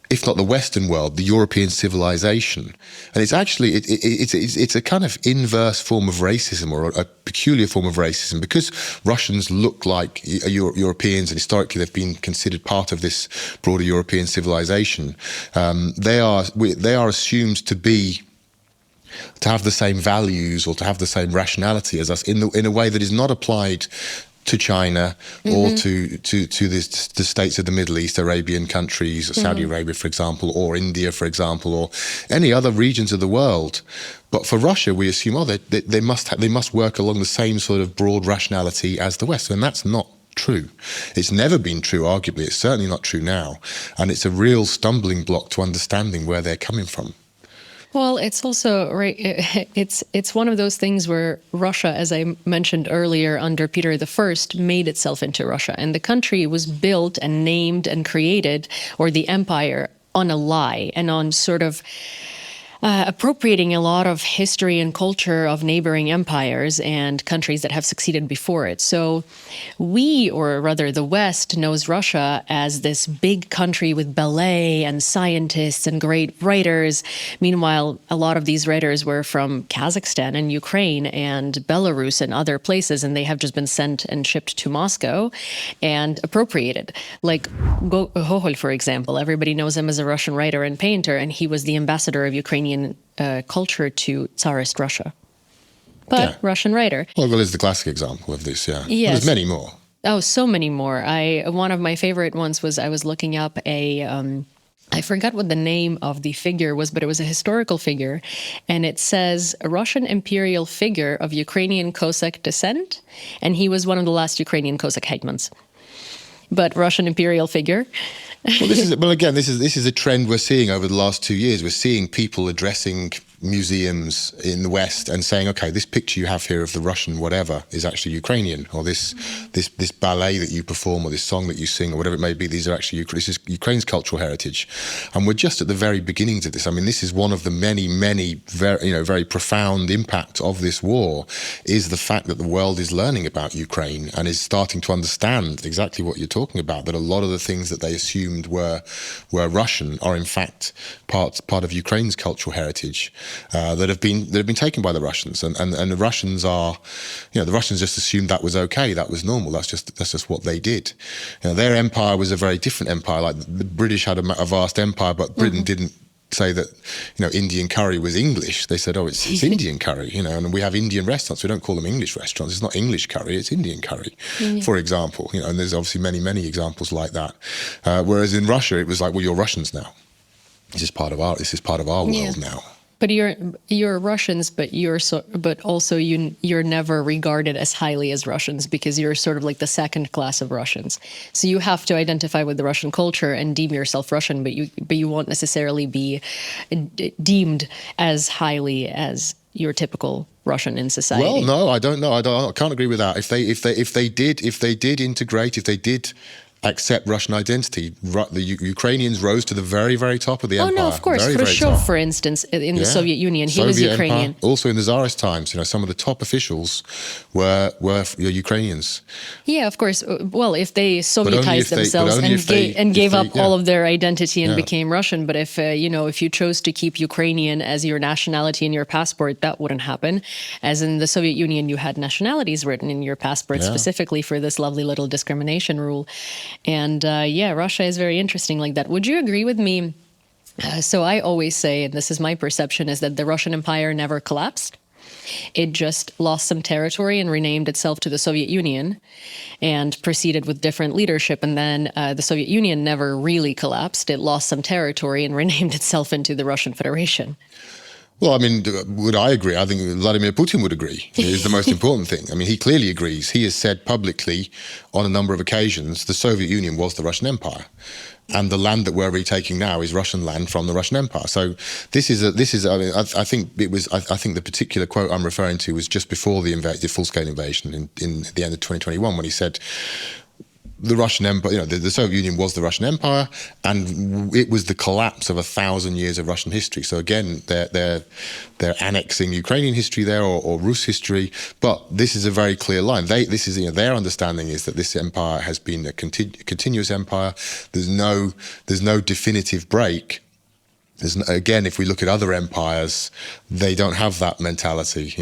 if not the Western world, the European civilization. And it's actually, it's a kind of inverse form of racism, or a peculiar form of racism, because Russians look like Europeans, and historically they've been considered part of this broader European civilization. They are assumed to have the same values, or to have the same rationality as us, in a way that is not applied to China or to the states of the Middle East, Arabian countries, or Saudi Arabia, for example, or India, for example, or any other regions of the world. But for Russia, we assume, they must work along the same sort of broad rationality as the West, and that's not true. It's never been true, arguably. It's certainly not true now, and it's a real stumbling block to understanding where they're coming from. Well, it's also right. It's one of those things where Russia, as I mentioned earlier, under Peter I, made itself into Russia, and the country was built and named and created, or the empire, on a lie and on sort of appropriating a lot of history and culture of neighboring empires and countries that have succeeded before it. So we, or rather the West, knows Russia as this big country with ballet and scientists and great writers. Meanwhile, a lot of these writers were from Kazakhstan and Ukraine and Belarus and other places, and they have just been sent and shipped to Moscow and appropriated. Like Gogol, for example, everybody knows him as a Russian writer and painter, and he was the ambassador of Ukrainian culture to Tsarist Russia. But Russian writer. Gogol is the classic example of this, yeah. Yes. There's many more. Oh, so many more. One of my favorite ones was, I was looking up I forgot what the name of the figure was, but it was a historical figure. And it says, a Russian imperial figure of Ukrainian Cossack descent. And he was one of the last Ukrainian Cossack hetmans. But Russian imperial figure. Well, again, this is a trend we're seeing over the last 2 years. We're seeing people addressing museums in the West and saying, okay, this picture you have here of the Russian whatever is actually Ukrainian, or this ballet that you perform, or this song that you sing, or whatever it may be, these are actually this is Ukraine's cultural heritage. And we're just at the very beginnings of this. I mean, this is one of the many very profound impacts of this war, is the fact that the world is learning about Ukraine and is starting to understand exactly what you're talking about, that a lot of the things that they assumed were Russian are in fact part of Ukraine's cultural heritage. That have been taken by the Russians, and the Russians are, the Russians just assumed that was okay, that was normal, that's just what they did. Their empire was a very different empire. Like the British had a vast empire, but Britain didn't say that Indian curry was English. They said, oh, it's Indian curry, and we have Indian restaurants. We don't call them English restaurants. It's not English curry, it's Indian curry, for example. And there's obviously many examples like that. Whereas in Russia, it was like, well, you're Russians now. This is part of our world now. But you're Russians, but also you're never regarded as highly as Russians because you're sort of like the second class of Russians. So you have to identify with the Russian culture and deem yourself Russian, but you won't necessarily be deemed as highly as your typical Russian in society. Well, no, I don't know. I can't agree with that. If they did integrate, if they did accept Russian identity, the Ukrainians rose to the very, very top of the empire. Oh no, of course. Very, very Khrushchev, top. for instance, in the Soviet Union, he was Soviet Ukrainian. Empire. Also in the Tsarist times, some of the top officials were Ukrainians. Yeah, of course. Well, if they Sovietized themselves and gave up all of their identity and became Russian, but if if you chose to keep Ukrainian as your nationality in your passport, that wouldn't happen. As in the Soviet Union, you had nationalities written in your passport specifically for this lovely little discrimination rule. And Russia is very interesting like that. Would you agree with me? So I always say, and this is my perception, is that the Russian Empire never collapsed. It just lost some territory and renamed itself to the Soviet Union and proceeded with different leadership. And then the Soviet Union never really collapsed. It lost some territory and renamed itself into the Russian Federation. Well, I mean, would I agree? I think Vladimir Putin would agree. It is the most important thing. I mean, he clearly agrees. He has said publicly on a number of occasions the Soviet Union was the Russian Empire. And the land that we're retaking now is Russian land from the Russian Empire. So I mean, I think the particular quote I'm referring to was just before the full-scale invasion in the end of 2021 when he said, the Russian Empire, the Soviet Union was the Russian Empire, and it was the collapse of 1,000 years of Russian history. So again, they're annexing Ukrainian history there or Rus history, but this is a very clear line. Their understanding is that this empire has been a continuous empire. There's no definitive break. Again, if we look at other empires, they don't have that mentality.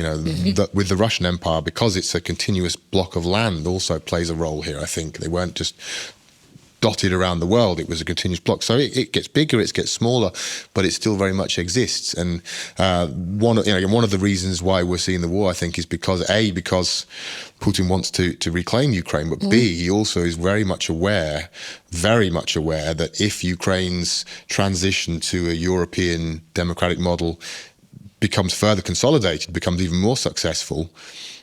With the Russian Empire, because it's a continuous block of land, also plays a role here. I think they weren't just dotted around the world; it was a continuous block. So it gets bigger, it gets smaller, but it still very much exists. And one of the reasons why we're seeing the war, I think, is because Putin wants to reclaim Ukraine, but B, he also is very much aware that if Ukraine's transition to a European democratic model becomes further consolidated, becomes even more successful,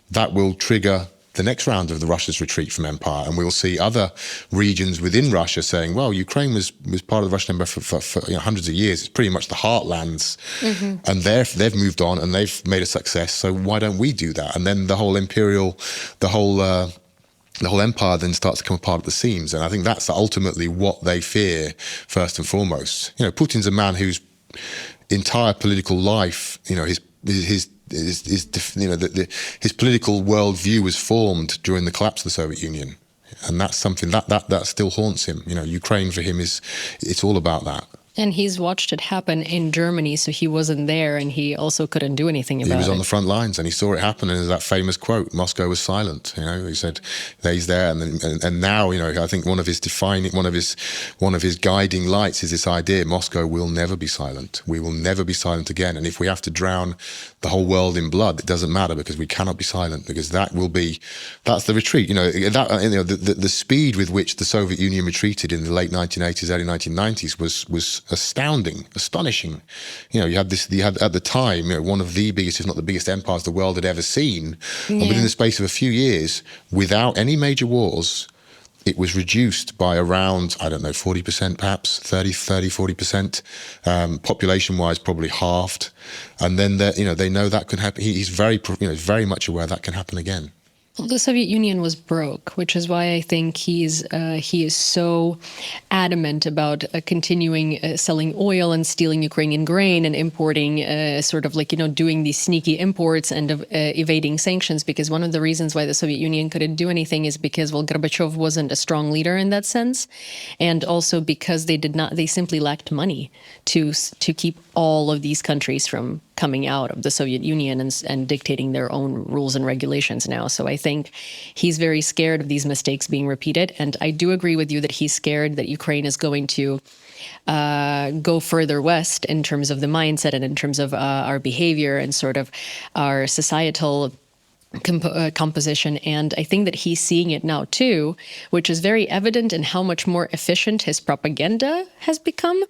that will trigger the next round of Russia's retreat from empire, and we'll see other regions within Russia saying, well, Ukraine was part of the Russian Empire for hundreds of years. It's pretty much the heartlands, and they've moved on and they've made a success, so why don't we do that? And then the whole empire then starts to come apart at the seams, and I think that's ultimately what they fear first and foremost. Putin's a man whose entire political life, his political worldview was formed during the collapse of the Soviet Union, and that's something that still haunts him. Ukraine for him it's all about that. And he's watched it happen in Germany, so he wasn't there, and he also couldn't do anything about it. He was on the front lines, and he saw it happen. And there's that famous quote: "Moscow was silent." He said, "He's there." And now, I think one of his guiding lights is this idea: Moscow will never be silent. We will never be silent again. And if we have to drown the whole world in blood, it doesn't matter, because we cannot be silent, because that's the retreat. The speed with which the Soviet Union retreated in the late 1980s, early 1990s was astonishing. You had at the time, one of the biggest, if not the biggest empires the world had ever seen. And within the space of a few years, without any major wars, it was reduced by around, 40% perhaps, 40%, population-wise probably halved. And then they know that can happen. He's very much aware that can happen again. Well, the Soviet Union was broke, which is why I think he is so adamant about continuing selling oil and stealing Ukrainian grain and importing, doing these sneaky imports and evading sanctions. Because one of the reasons why the Soviet Union couldn't do anything is because, Gorbachev wasn't a strong leader in that sense, and also because they simply lacked money to keep all of these countries from coming out of the Soviet Union and dictating their own rules and regulations now. So I think he's very scared of these mistakes being repeated. And I do agree with you that he's scared that Ukraine is going to go further west in terms of the mindset and in terms of our behavior and sort of our societal composition. And I think that he's seeing it now too, which is very evident in how much more efficient his propaganda has become.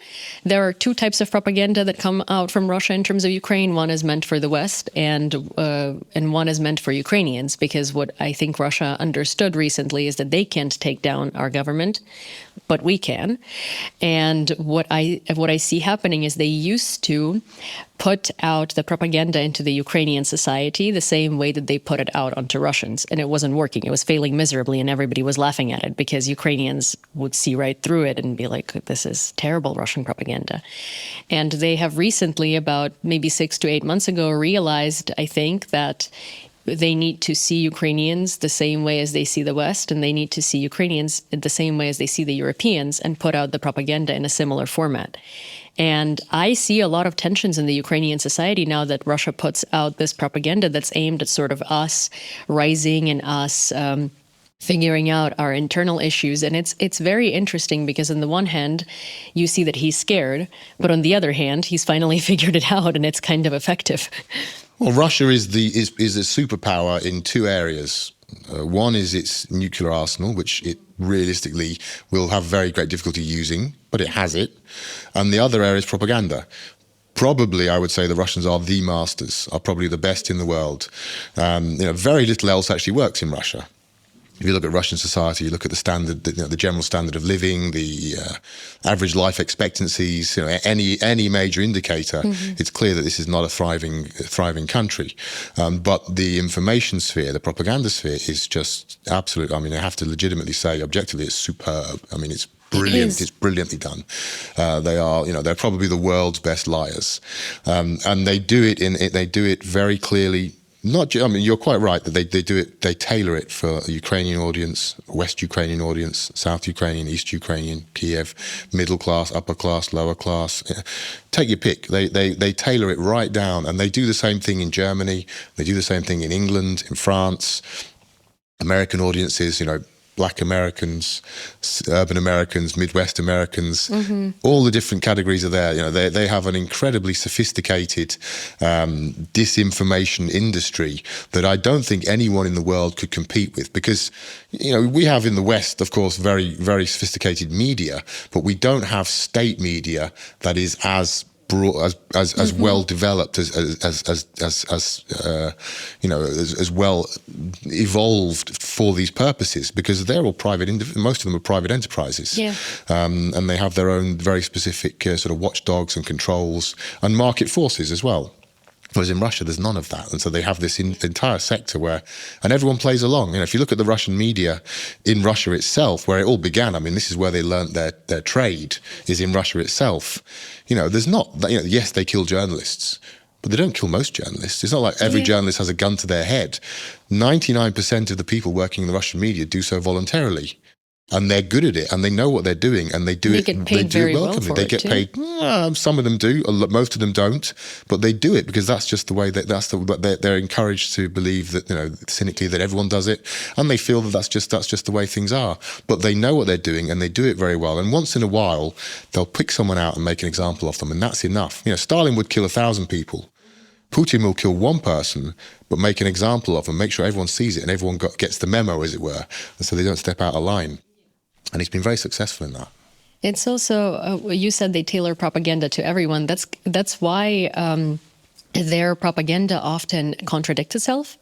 There are two types of propaganda that come out from Russia in terms of Ukraine. One is meant for the West, and one is meant for Ukrainians, because what I think Russia understood recently is that they can't take down our government, but we can. And what I see happening is they used to put out the propaganda into the Ukrainian society the same way that they put it out onto Russians. And it wasn't working. It was failing miserably, and everybody was laughing at it because Ukrainians would see right through it and be like, this is terrible Russian propaganda. And they have recently, about maybe 6 to 8 months ago, realized, I think, that they need to see Ukrainians the same way as they see the West, and they need to see Ukrainians the same way as they see the Europeans, and put out the propaganda in a similar format. And I see a lot of tensions in the Ukrainian society now that Russia puts out this propaganda that's aimed at sort of us rising and us figuring out our internal issues. And it's very interesting because on the one hand, you see that he's scared, but on the other hand, he's finally figured it out, and it's kind of effective. Well, Russia is a superpower in two areas. One is its nuclear arsenal, which it realistically will have very great difficulty using, but it has it. And the other area is propaganda. Probably, I would say the Russians are the masters, are probably the best in the world. Very little else actually works in Russia. If you look at Russian society, you look at the standard, the general standard of living, the average life expectancies, any major indicator, it's clear that this is not a thriving country. But the information sphere, the propaganda sphere, is just absolute. I mean, I have to legitimately say, objectively, it's superb. I mean, it's brilliant. It's brilliantly done. They're probably the world's best liars, and they do it very clearly. You're quite right that they do it. They tailor it for a Ukrainian audience, West Ukrainian audience, South Ukrainian, East Ukrainian, Kyiv, middle class, upper class, lower class. Take your pick. They tailor it right down, and they do the same thing in Germany. They do the same thing in England, in France. American audiences, Black Americans, urban Americans, Midwest Americans, all the different categories are there. They have an incredibly sophisticated disinformation industry that I don't think anyone in the world could compete with, because, we have in the West, of course, very, very sophisticated media, but we don't have state media that is as broad, as well developed as well evolved for these purposes, because they're all private. Most of them are private enterprises, and they have their own very specific sort of watchdogs and controls and market forces as well. Whereas in Russia, there's none of that. And so they have this entire sector and everyone plays along. If you look at the Russian media in Russia itself, where it all began, this is where they learnt their trade, is in Russia itself. There's not, yes, they kill journalists, but they don't kill most journalists. It's not like every journalist has a gun to their head. 99% of the people working in the Russian media do so voluntarily. And they're good at it, and they know what they're doing, and they do it welcomely. They get paid. Some of them do, most of them don't, but they do it because that's just the way they're encouraged to believe that, cynically, that everyone does it, and they feel that that's just the way things are. But they know what they're doing, and they do it very well. And once in a while, they'll pick someone out and make an example of them, and that's enough. Stalin would kill 1,000 people. Putin will kill one person, but make an example of them, make sure everyone sees it, and everyone gets the memo, as it were, and so they don't step out of line. And he's been very successful in that. It's also, you said they tailor propaganda to everyone. That's why their propaganda often contradicts itself,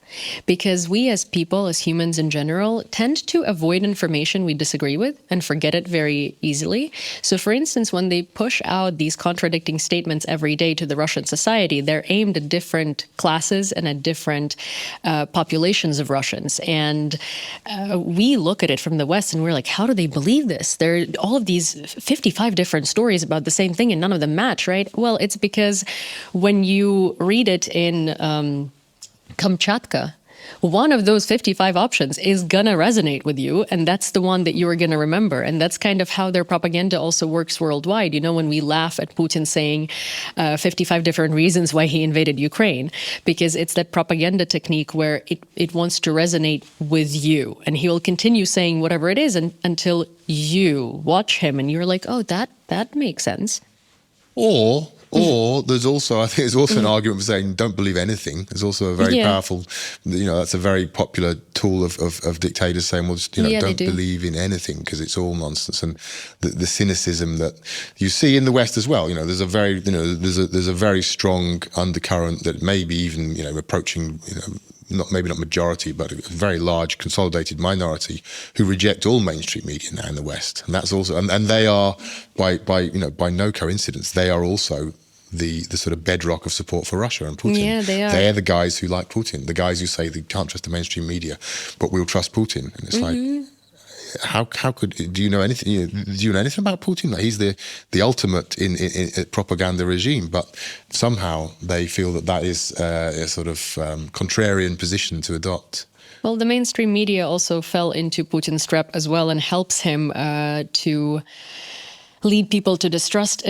because we as people, as humans in general, tend to avoid information we disagree with and forget it very easily. So for instance, when they push out these contradicting statements every day to the Russian society, they're aimed at different classes and at different populations of Russians. And we look at it from the West and we're like, how do they believe this? There are all of these 55 different stories about the same thing and none of them match, right? Well, it's because when you read it in Kamchatka, one of those 55 options is going to resonate with you, and that's the one that you're going to remember. And that's kind of how their propaganda also works worldwide. When we laugh at Putin saying 55 different reasons why he invaded Ukraine, because it's that propaganda technique where it wants to resonate with you. And he will continue saying whatever it is until you watch him and you're like, oh, that makes sense. Or Or there's also, I think there's also an argument for saying don't believe anything. There's also a very powerful, that's a very popular tool of dictators saying, well, just, don't believe in anything because it's all nonsense. And the cynicism that you see in the West as well, there's a very, there's a very strong undercurrent that maybe even, approaching, maybe not majority, but a very large consolidated minority who reject all mainstream media now in the West. And that's also, and they are by no coincidence, they are also the sort of bedrock of support for Russia and Putin. Yeah, they are. They're the guys who like Putin, the guys who say they can't trust the mainstream media, but we'll trust Putin. And it's like, how could, do you know anything? Do you know anything about Putin? Like, he's the ultimate in propaganda regime, but somehow they feel that is a sort of contrarian position to adopt. Well, the mainstream media also fell into Putin's trap as well and helps him to lead people to distrust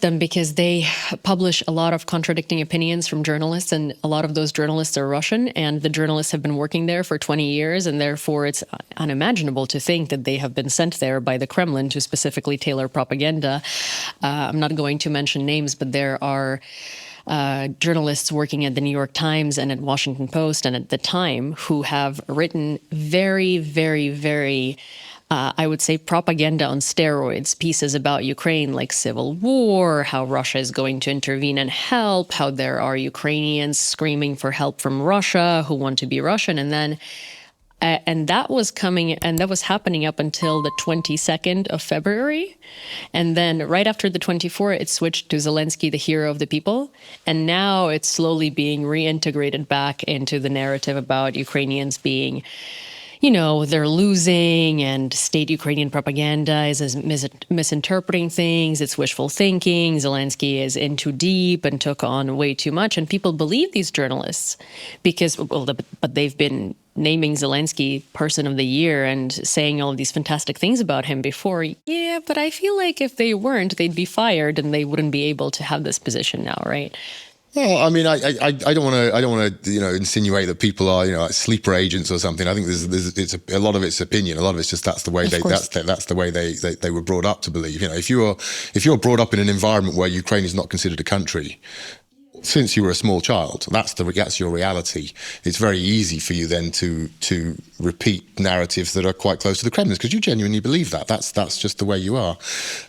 them because they publish a lot of contradicting opinions from journalists, and a lot of those journalists are Russian, and the journalists have been working there for 20 years, and therefore it's unimaginable to think that they have been sent there by the Kremlin to specifically tailor propaganda. I'm not going to mention names, but there are journalists working at the New York Times and at Washington Post and at the Time who have written very, very, very I would say propaganda on steroids, pieces about Ukraine like civil war, how Russia is going to intervene and help, how there are Ukrainians screaming for help from Russia who want to be Russian. And then, and that was happening up until the 22nd of February. And then right after the 24th, it switched to Zelensky, the hero of the people. And now it's slowly being reintegrated back into the narrative about Ukrainians being, they're losing, and state Ukrainian propaganda is misinterpreting things. It's wishful thinking. Zelensky is in too deep and took on way too much. And people believe these journalists because, but they've been naming Zelensky Person of the Year and saying all of these fantastic things about him before. Yeah, but I feel like if they weren't, they'd be fired and they wouldn't be able to have this position now, right? Well, I mean, I don't want to insinuate that people are like sleeper agents or something. I think it's a lot of it's opinion. A lot of it's just that's the way that's the way they were brought up to believe. If you're brought up in an environment where Ukraine is not considered a country since you were a small child, that's your reality. It's very easy for you then to repeat narratives that are quite close to the Kremlin because you genuinely believe that. That's just the way you are.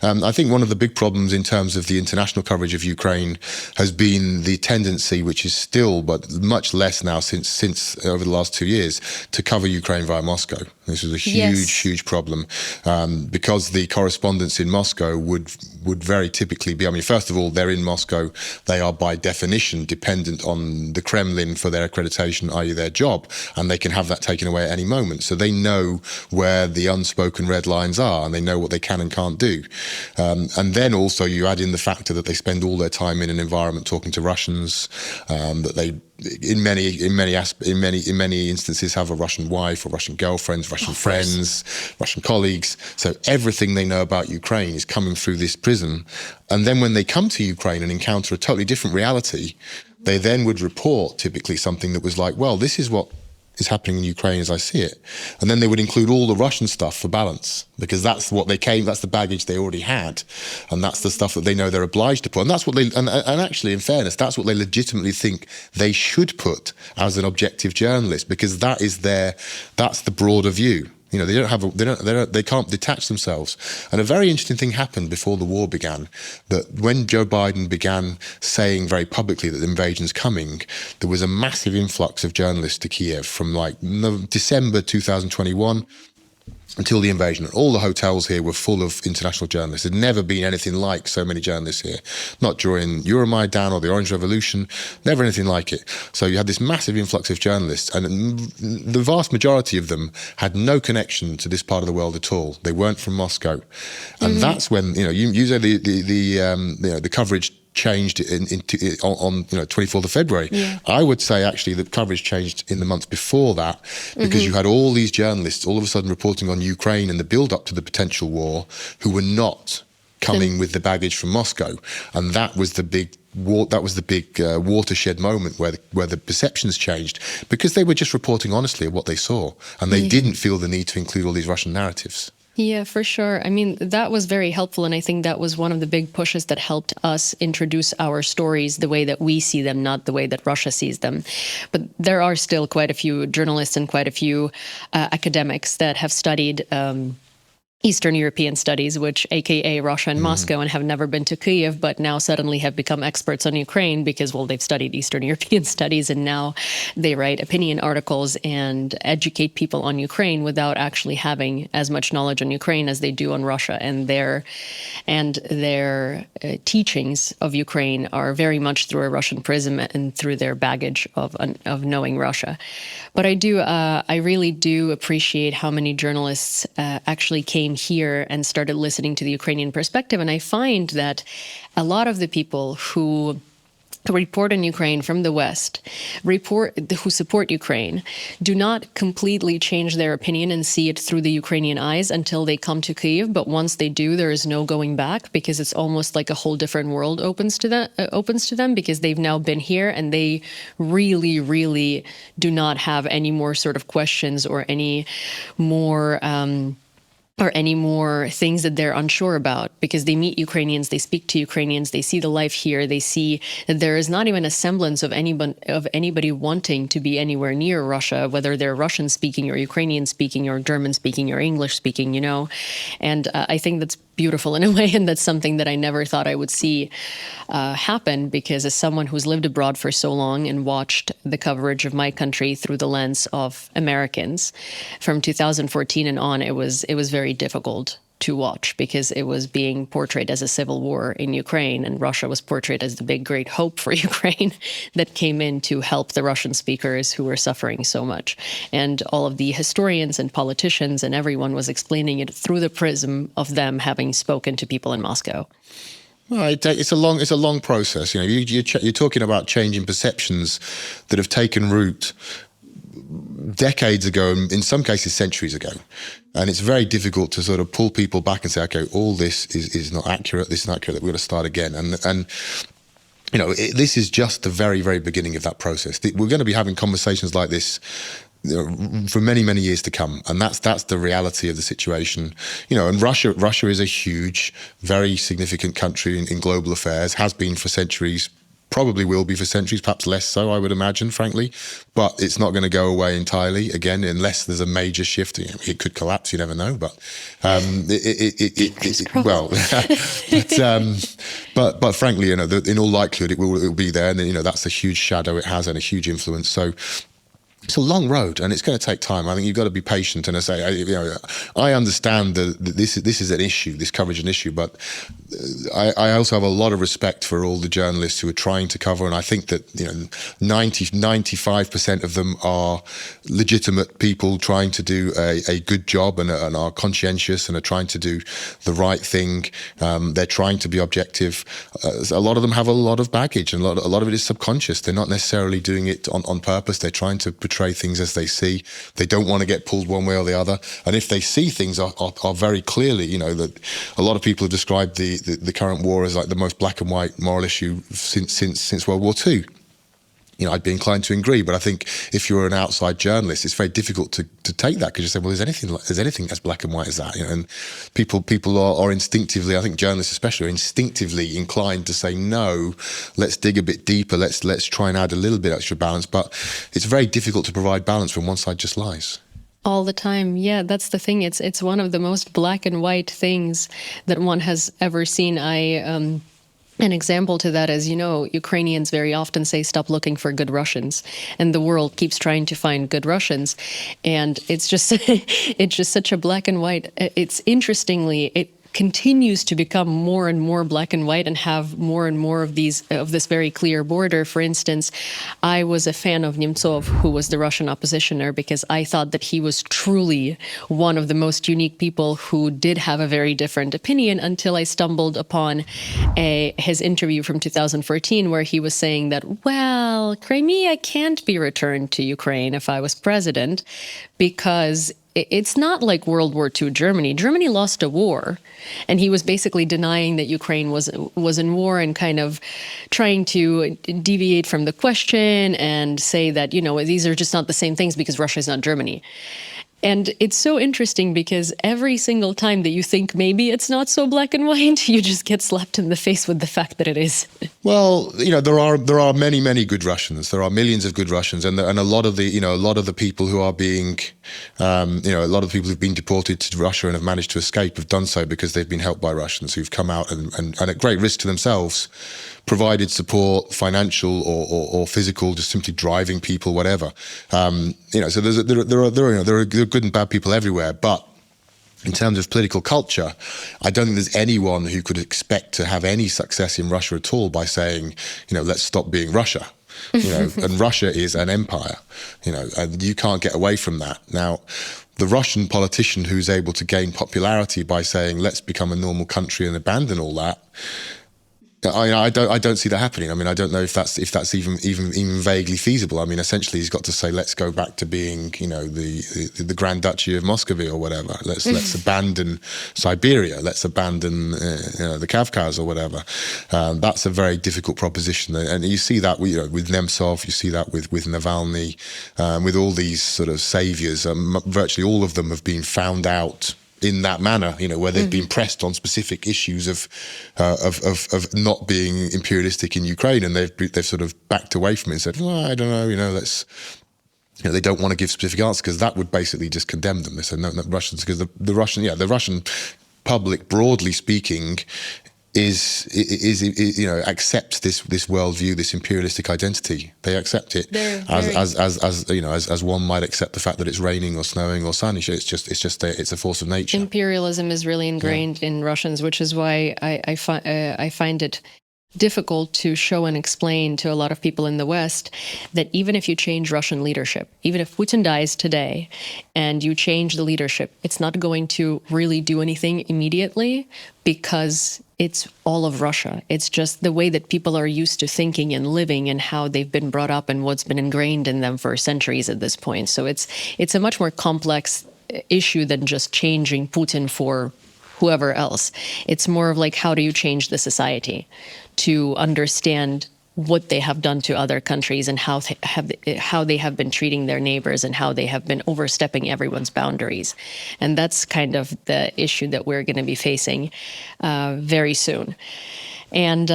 I think one of the big problems in terms of the international coverage of Ukraine has been the tendency, which is still, but much less now since over the last 2 years, to cover Ukraine via Moscow. This is a huge problem because the correspondence in Moscow would very typically be, first of all, they're in Moscow. They are by definition dependent on the Kremlin for their accreditation, i.e. their job, and they can have that taken away at any moment. So they know where the unspoken red lines are, and they know what they can and can't do. And then also you add in the factor that they spend all their time in an environment talking to Russians, that they in many instances have a Russian wife or Russian girlfriends, Russian friends, Russian colleagues. So everything they know about Ukraine is coming through this prism. And then when they come to Ukraine and encounter a totally different reality, they then would report typically something that was like, well, this is what is happening in Ukraine as I see it. And then they would include all the Russian stuff for balance, because that's that's the baggage they already had. And that's the stuff that they know they're obliged to put. And that's what and actually, in fairness, that's what they legitimately think they should put as an objective journalist, because that's the broader view. They can't detach themselves. And a very interesting thing happened before the war began, that when Joe Biden began saying very publicly that the invasion's coming, there was a massive influx of journalists to Kyiv from December 2021 until the invasion. All the hotels here were full of international journalists. There'd never been anything like so many journalists here. Not during Euromaidan or the Orange Revolution, never anything like it. So you had this massive influx of journalists, and the vast majority of them had no connection to this part of the world at all. They weren't from Moscow. And that's when, you say the coverage changed on 24th of February. Yeah. I would say actually the coverage changed in the months before that, because you had all these journalists all of a sudden reporting on Ukraine and the build up to the potential war who were not coming with the baggage from Moscow. And that was the big watershed moment where the perceptions changed, because they were just reporting honestly of what they saw, and they didn't feel the need to include all these Russian narratives. Yeah, for sure. I mean, that was very helpful. And I think that was one of the big pushes that helped us introduce our stories the way that we see them, not the way that Russia sees them. But there are still quite a few journalists and quite a few academics that have studied Eastern European studies, which aka Russia and Moscow, and have never been to Kyiv, but now suddenly have become experts on Ukraine because, well, they've studied Eastern European studies, and now they write opinion articles and educate people on Ukraine without actually having as much knowledge on Ukraine as they do on Russia. And their teachings of Ukraine are very much through a Russian prism and through their baggage of knowing Russia. But I really do appreciate how many journalists actually came here and started listening to the Ukrainian perspective. And I find that a lot of the people who report on Ukraine from the West, who support Ukraine, do not completely change their opinion and see it through the Ukrainian eyes until they come to Kyiv. But once they do, there is no going back, because it's almost like a whole different world opens to them because they've now been here, and they really, really do not have any more sort of questions or any more things that they're unsure about, because they meet Ukrainians, they speak to Ukrainians, they see the life here, they see that there is not even a semblance of anybody wanting to be anywhere near Russia, whether they're Russian speaking or Ukrainian speaking or German speaking or English speaking, And I think that's beautiful in a way, and that's something that I never thought I would see happen, because as someone who's lived abroad for so long and watched the coverage of my country through the lens of Americans from 2014 and on, it was very difficult to watch, because it was being portrayed as a civil war in Ukraine, and Russia was portrayed as the big great hope for Ukraine that came in to help the Russian speakers who were suffering so much. And all of the historians and politicians and everyone was explaining it through the prism of them having spoken to people in Moscow. Well, it's a long process. You're talking about changing perceptions that have taken root decades ago, and in some cases centuries ago. And it's very difficult to sort of pull people back and say, okay, all this is not accurate, this is not accurate, we're going to start again. And this is just the very, very beginning of that process. We're going to be having conversations like this for many, many years to come. And that's the reality of the situation. And Russia is a huge, very significant country in global affairs, has been for centuries, probably will be for centuries, perhaps less so, I would imagine, frankly. But it's not going to go away entirely, again, unless there's a major shift. It could collapse, you never know. But but frankly, in all likelihood, it will be there. And that's a huge shadow it has and a huge influence. So it's a long road, and it's going to take time. I think you've got to be patient. And I understand that this is an issue, this coverage an issue, but I also have a lot of respect for all the journalists who are trying to cover, and I think that 95% of them are legitimate people trying to do a good job and are conscientious and are trying to do the right thing. They're trying to be objective. A lot of them have a lot of baggage, and a lot of it is subconscious. They're not necessarily doing it on purpose. They're trying to portray things as they see. They don't want to get pulled one way or the other. And if they see things are very clearly, that a lot of people have described the current war as like the most black and white moral issue since World War II. I'd be inclined to agree, but I think if you're an outside journalist, it's very difficult to take that, because you say, well, there's anything as black and white as that, and people are instinctively, I think journalists especially, are instinctively inclined to say, no, let's dig a bit deeper, let's try and add a little bit extra balance, but it's very difficult to provide balance when one side just lies. All the time. Yeah, that's the thing. It's one of the most black and white things that one has ever seen. An example to that is, Ukrainians very often say, stop looking for good Russians. And the world keeps trying to find good Russians. And it's just such a black and white. It continues to become more and more black and white and have more and more of this very clear border. For instance, I was a fan of Nemtsov, who was the Russian oppositioner, because I thought that he was truly one of the most unique people who did have a very different opinion, until I stumbled upon his interview from 2014, where he was saying that, well, Crimea can't be returned to Ukraine if I was president, because it's not like World War II Germany. Germany lost a war, and he was basically denying that Ukraine was in war, and kind of trying to deviate from the question and say that, these are just not the same things because Russia is not Germany. And it's so interesting because every single time that you think maybe it's not so black and white, you just get slapped in the face with the fact that it is. Well, there are many good Russians. There are millions of good Russians, and a lot of the people who are being, a lot of the people who've been deported to Russia and have managed to escape have done so because they've been helped by Russians who've come out and at great risk to themselves, provided support, financial or physical, just simply driving people, whatever. So there are good and bad people everywhere, but in terms of political culture, I don't think there's anyone who could expect to have any success in Russia at all by saying, let's stop being Russia. And Russia is an empire, and you can't get away from that. Now, the Russian politician who's able to gain popularity by saying, let's become a normal country and abandon all that, I don't see that happening. I mean, I don't know if that's even vaguely feasible. I mean, essentially, he's got to say, let's go back to being, the Grand Duchy of Muscovy or whatever. Let's abandon Siberia. Let's abandon the Kavkaz or whatever. That's a very difficult proposition, and you see that with Nemtsov. You see that with Navalny, with all these sort of saviors. Virtually all of them have been found out in that manner, where they've been pressed on specific issues of not being imperialistic in Ukraine, and they've sort of backed away from it and said, well, I don't know, let's. They don't want to give specific answers because that would basically just condemn them. They said no Russians, because the Russian public, broadly speaking, accepts this worldview, this imperialistic identity. They accept it as one might accept the fact that it's raining or snowing or sunny. It's a force of nature. Imperialism is really ingrained in Russians, which is why I find it difficult to show and explain to a lot of people in the West that even if you change Russian leadership, even if Putin dies today and you change the leadership, it's not going to really do anything immediately because it's all of Russia. It's just the way that people are used to thinking and living and how they've been brought up and what's been ingrained in them for centuries at this point. So it's a much more complex issue than just changing Putin for whoever else. It's more of like, how do you change the society to understand what they have done to other countries and how they have been treating their neighbors and how they have been overstepping everyone's boundaries. And that's kind of the issue that we're going to be facing very soon. And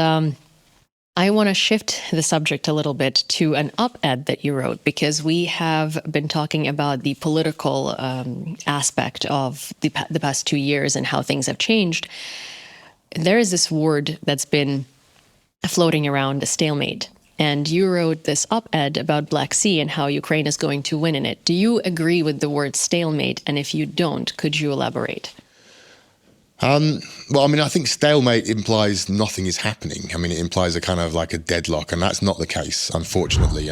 I want to shift the subject a little bit to an op-ed that you wrote, because we have been talking about the political aspect of the past 2 years and how things have changed. There is this word that's been floating around, a stalemate. And you wrote this op-ed about Black Sea and how Ukraine is going to win in it. Do you agree with the word stalemate? And if you don't, could you elaborate? Well, I mean, I think stalemate implies nothing is happening. I mean, it implies a kind of like a deadlock, and that's not the case, unfortunately.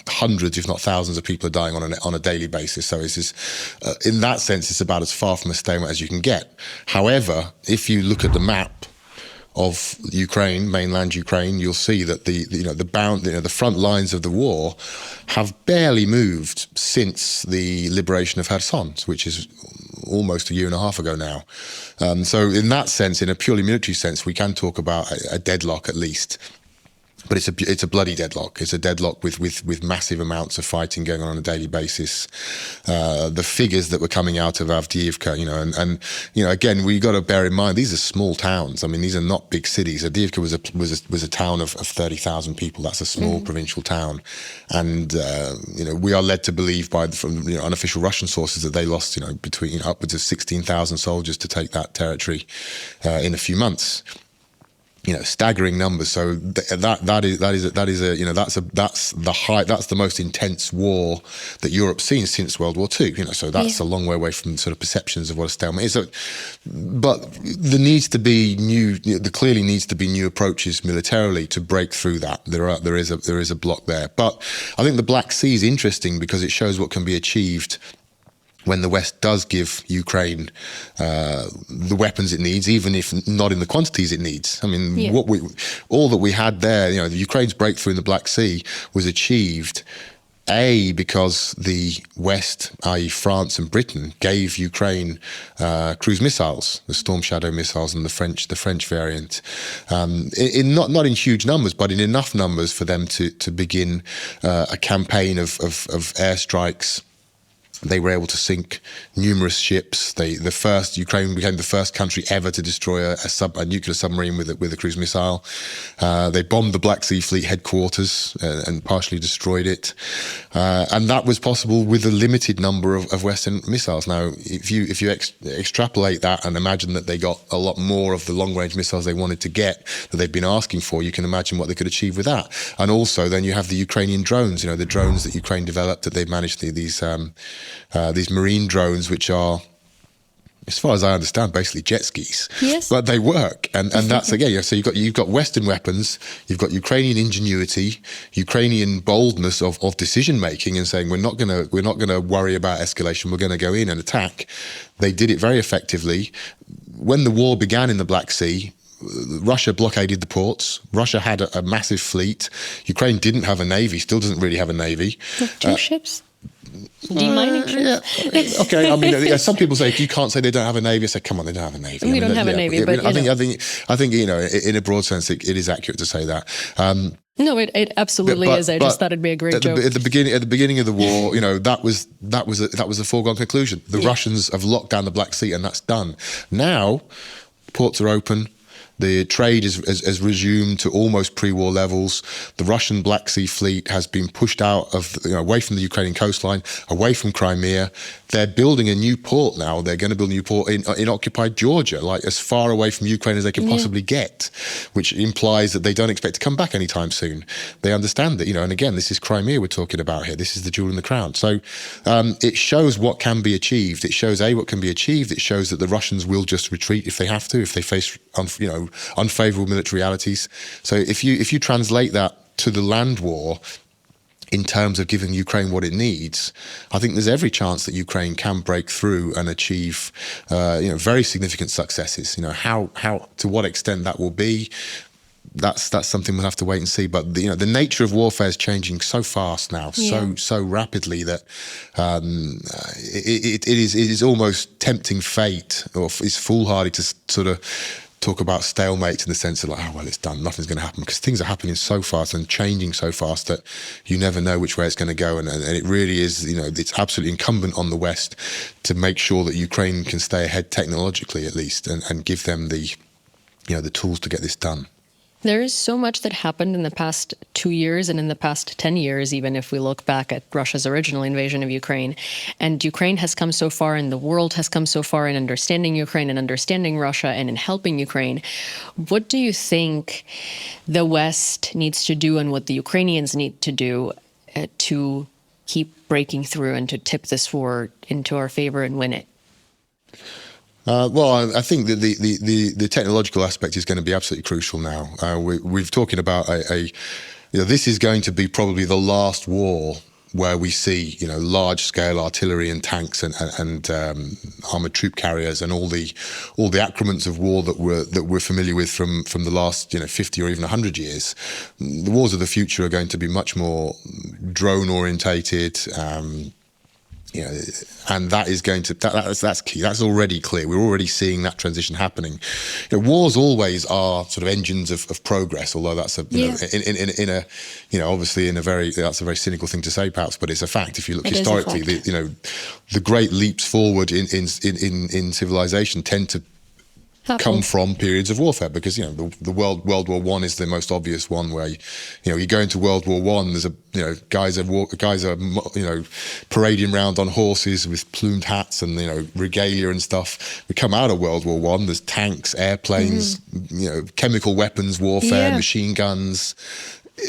Hundreds, if not thousands, of people are dying on a daily basis. So it's just, in that sense, it's about as far from a stalemate as you can get. However, if you look at the map of Ukraine, mainland Ukraine, you'll see that the front lines of the war have barely moved since the liberation of Kherson, which is almost a year and a half ago now. So in that sense, in a purely military sense, we can talk about a deadlock at least. But it's a bloody deadlock. It's a deadlock with massive amounts of fighting going on a daily basis. The figures that were coming out of Avdiivka, and again, we got to bear in mind these are small towns. I mean, these are not big cities. Avdiivka was a town of 30,000 people. That's a small provincial town, and we are led to believe from unofficial Russian sources that they lost between upwards of 16,000 soldiers to take that territory in a few months. Staggering numbers. So that's the most intense war that Europe's seen since World War II. So that's a long way away from sort of perceptions of what a stalemate is. So, but there clearly needs to be new approaches militarily to break through that. There is a block there. But I think the Black Sea is interesting because it shows what can be achieved when the West does give Ukraine the weapons it needs, even if not in the quantities it needs. I mean, all that we had there, the Ukraine's breakthrough in the Black Sea was achieved, because the West, i.e. France and Britain, gave Ukraine cruise missiles, the Storm Shadow missiles and the French variant, not in huge numbers, but in enough numbers for them to begin a campaign of airstrikes They were able to sink numerous ships. Ukraine became the first country ever to destroy a nuclear submarine with a cruise missile. They bombed the Black Sea Fleet headquarters and partially destroyed it. And that was possible with a limited number of Western missiles. Now, if you extrapolate that and imagine that they got a lot more of the long-range missiles they wanted to get that they've been asking for, you can imagine what they could achieve with that. And also, then you have the Ukrainian drones. The drones that Ukraine developed, that they've managed these marine drones, which are, as far as I understand, basically jet skis. Yes. But they work, and that's again. So you've got Western weapons, you've got Ukrainian ingenuity, Ukrainian boldness of decision making, and saying we're not gonna worry about escalation. We're going to go in and attack. They did it very effectively. When the war began in the Black Sea, Russia blockaded the ports. Russia had a massive fleet. Ukraine didn't have a navy. Still doesn't really have a navy. Two ships. Demining ships. Yeah. Okay, I mean, some people say you can't say they don't have a navy. I say, come on, they don't have a navy. We don't have a navy, but I think in a broad sense, it is accurate to say that. No, it absolutely is. I just thought it'd be a great joke. At the beginning of the war, that was a foregone conclusion. The Russians have locked down the Black Sea, and that's done. Now, ports are open. The trade has resumed to almost pre-war levels. The Russian Black Sea Fleet has been pushed out of, away from the Ukrainian coastline, away from Crimea. They're building a new port now. They're going to build a new port in occupied Georgia, like as far away from Ukraine as they can possibly get, which implies that they don't expect to come back anytime soon. They understand that, and again, this is Crimea we're talking about here. This is the jewel in the crown. So it shows what can be achieved. It shows what can be achieved. It shows that the Russians will just retreat if they have to, if they face, unfavorable military realities. So if you translate that to the land war in terms of giving Ukraine what it needs, I think there's every chance that Ukraine can break through and achieve, very significant successes. How to what extent that will be, that's something we'll have to wait and see. But the nature of warfare is changing so fast now, so rapidly that it is almost tempting fate, or it's foolhardy to sort of talk about stalemate in the sense of like, oh, well, it's done, nothing's going to happen, because things are happening so fast and changing so fast that you never know which way it's going to go. And it really is, it's absolutely incumbent on the West to make sure that Ukraine can stay ahead technologically, at least, and give them the tools to get this done. There is so much that happened in the past 2 years and in the past 10 years, even if we look back at Russia's original invasion of Ukraine. And Ukraine has come so far, and the world has come so far in understanding Ukraine and understanding Russia and in helping Ukraine. What do you think the West needs to do, and what the Ukrainians need to do to keep breaking through and to tip this war into our favor and win it? Well, I think that the technological aspect is going to be absolutely crucial now. We're talking about this is going to be probably the last war where we see, large-scale artillery and tanks and armored troop carriers and all the accoutrements of war that we're familiar with from the last 50 or even 100 years. The wars of the future are going to be much more drone-orientated. And that is going to that's key. That's already clear. We're already seeing that transition happening. Wars always are sort of engines of progress. Although that's obviously that's a very cynical thing to say, perhaps, but it's a fact. If you look historically, the great leaps forward in civilization tend to come from periods of warfare, because the World War I is the most obvious one, where you go into World War I, there's guys are parading around on horses with plumed hats and regalia and stuff. We come out of World War I, there's tanks, airplanes, chemical weapons warfare, machine guns.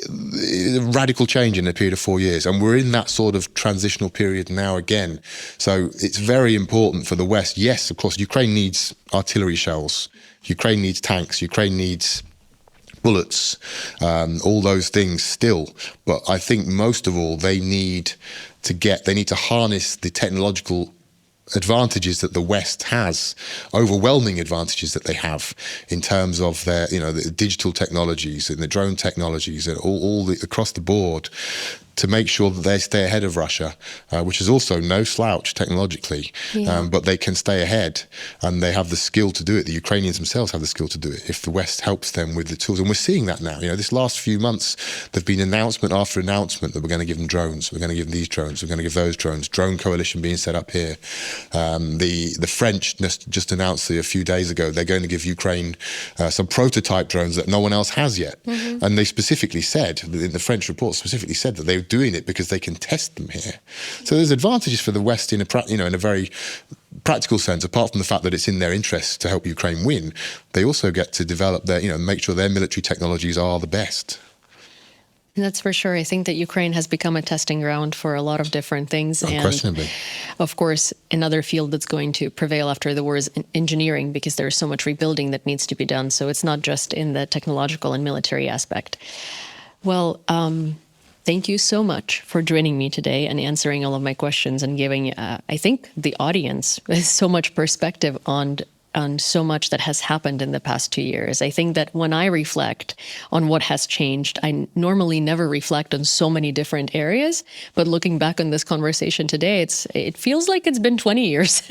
Radical change in a period of 4 years, and we're in that sort of transitional period now again. So it's very important for the West. Yes, of course, Ukraine needs artillery shells, Ukraine needs tanks, Ukraine needs bullets, all those things still. But I think most of all, they need to harness the technological advantages that the West has, overwhelming advantages that they have in terms of their, the digital technologies and the drone technologies and all across the board. to make sure that they stay ahead of Russia, which is also no slouch technologically, but they can stay ahead and they have the skill to do it. The Ukrainians themselves have the skill to do it if the West helps them with the tools. And we're seeing that now. This last few months, there've been announcement after announcement that we're going to give them drones, we're going to give them these drones, we're going to give those drones, drone coalition being set up here. The French just announced a few days ago they're going to give Ukraine some prototype drones that no one else has yet. And they specifically said, in the French report specifically said that they're doing it because they can test them here. So there's advantages for the West in a very practical sense, apart from the fact that it's in their interest to help Ukraine win. They also get to develop their, make sure their military technologies are the best. That's for sure. I think that Ukraine has become a testing ground for a lot of different things. Unquestionably. And of course, another field that's going to prevail after the war is engineering, because there's so much rebuilding that needs to be done. So it's not just in the technological and military aspect. Well, thank you so much for joining me today and answering all of my questions and giving, I think, the audience so much perspective on so much that has happened in the past 2 years. I think that when I reflect on what has changed, I normally never reflect on so many different areas. But looking back on this conversation today, it feels like it's been 20 years,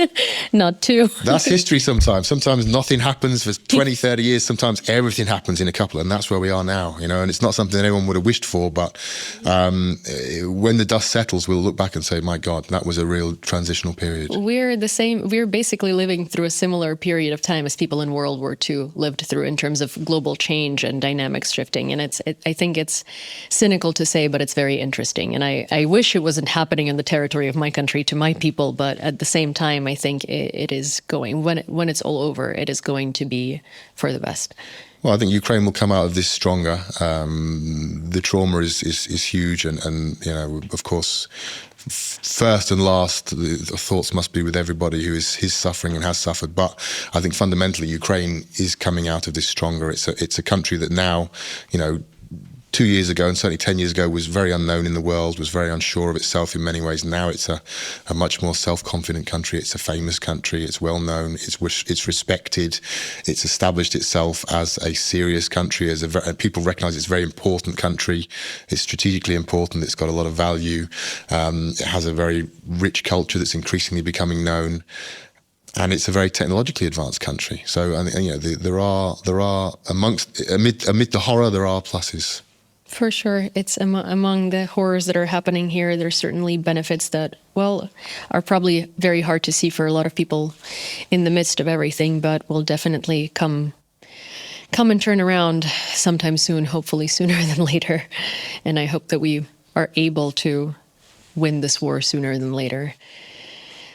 not 2. That's history sometimes. Sometimes nothing happens for 20, 30 years. Sometimes everything happens in a couple. And that's where we are now, and it's not something anyone would have wished for. But when the dust settles, we'll look back and say, my God, that was a real transitional period. We're the same. We're basically living through a similar period of time as people in World War II lived through in terms of global change and dynamics shifting. And I think it's cynical to say, but it's very interesting. And I wish it wasn't happening in the territory of my country to my people, but at the same time, I think it is going, when it's all over, it is going to be for the best. Well, I think Ukraine will come out of this stronger. The trauma is huge, and of course, first and last, the thoughts must be with everybody who is suffering and has suffered. But I think fundamentally, Ukraine is coming out of this stronger. It's a country that now, 2 years ago, and certainly 10 years ago, was very unknown in the world, was very unsure of itself in many ways. Now it's a much more self-confident country. It's a famous country. It's well known. It's respected. It's established itself as a serious country. And people recognise it's a very important country. It's strategically important. It's got a lot of value. It has a very rich culture that's increasingly becoming known. And it's a very technologically advanced country. So, there are amid the horror, there are pluses. For sure. It's among the horrors that are happening here. There's certainly benefits that, are probably very hard to see for a lot of people in the midst of everything, but will definitely come and turn around sometime soon, hopefully sooner than later. And I hope that we are able to win this war sooner than later.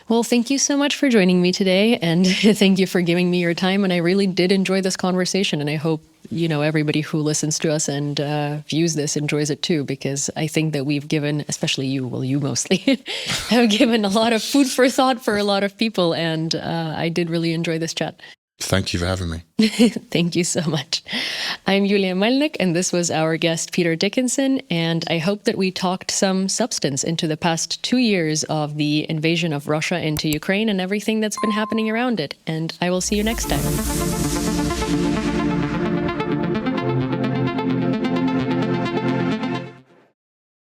Well, thank you so much for joining me today, and thank you for giving me your time. And I really did enjoy this conversation, and I hope, everybody who listens to us and views this enjoys it too, because I think that we've given, especially you mostly, have given a lot of food for thought for a lot of people, and I did really enjoy this chat. Thank you for having me. Thank you so much. I'm Yulia Mel'nyk, and this was our guest, Peter Dickinson, and I hope that we talked some substance into the past 2 years of the invasion of Russia into Ukraine and everything that's been happening around it. And I will see you next time.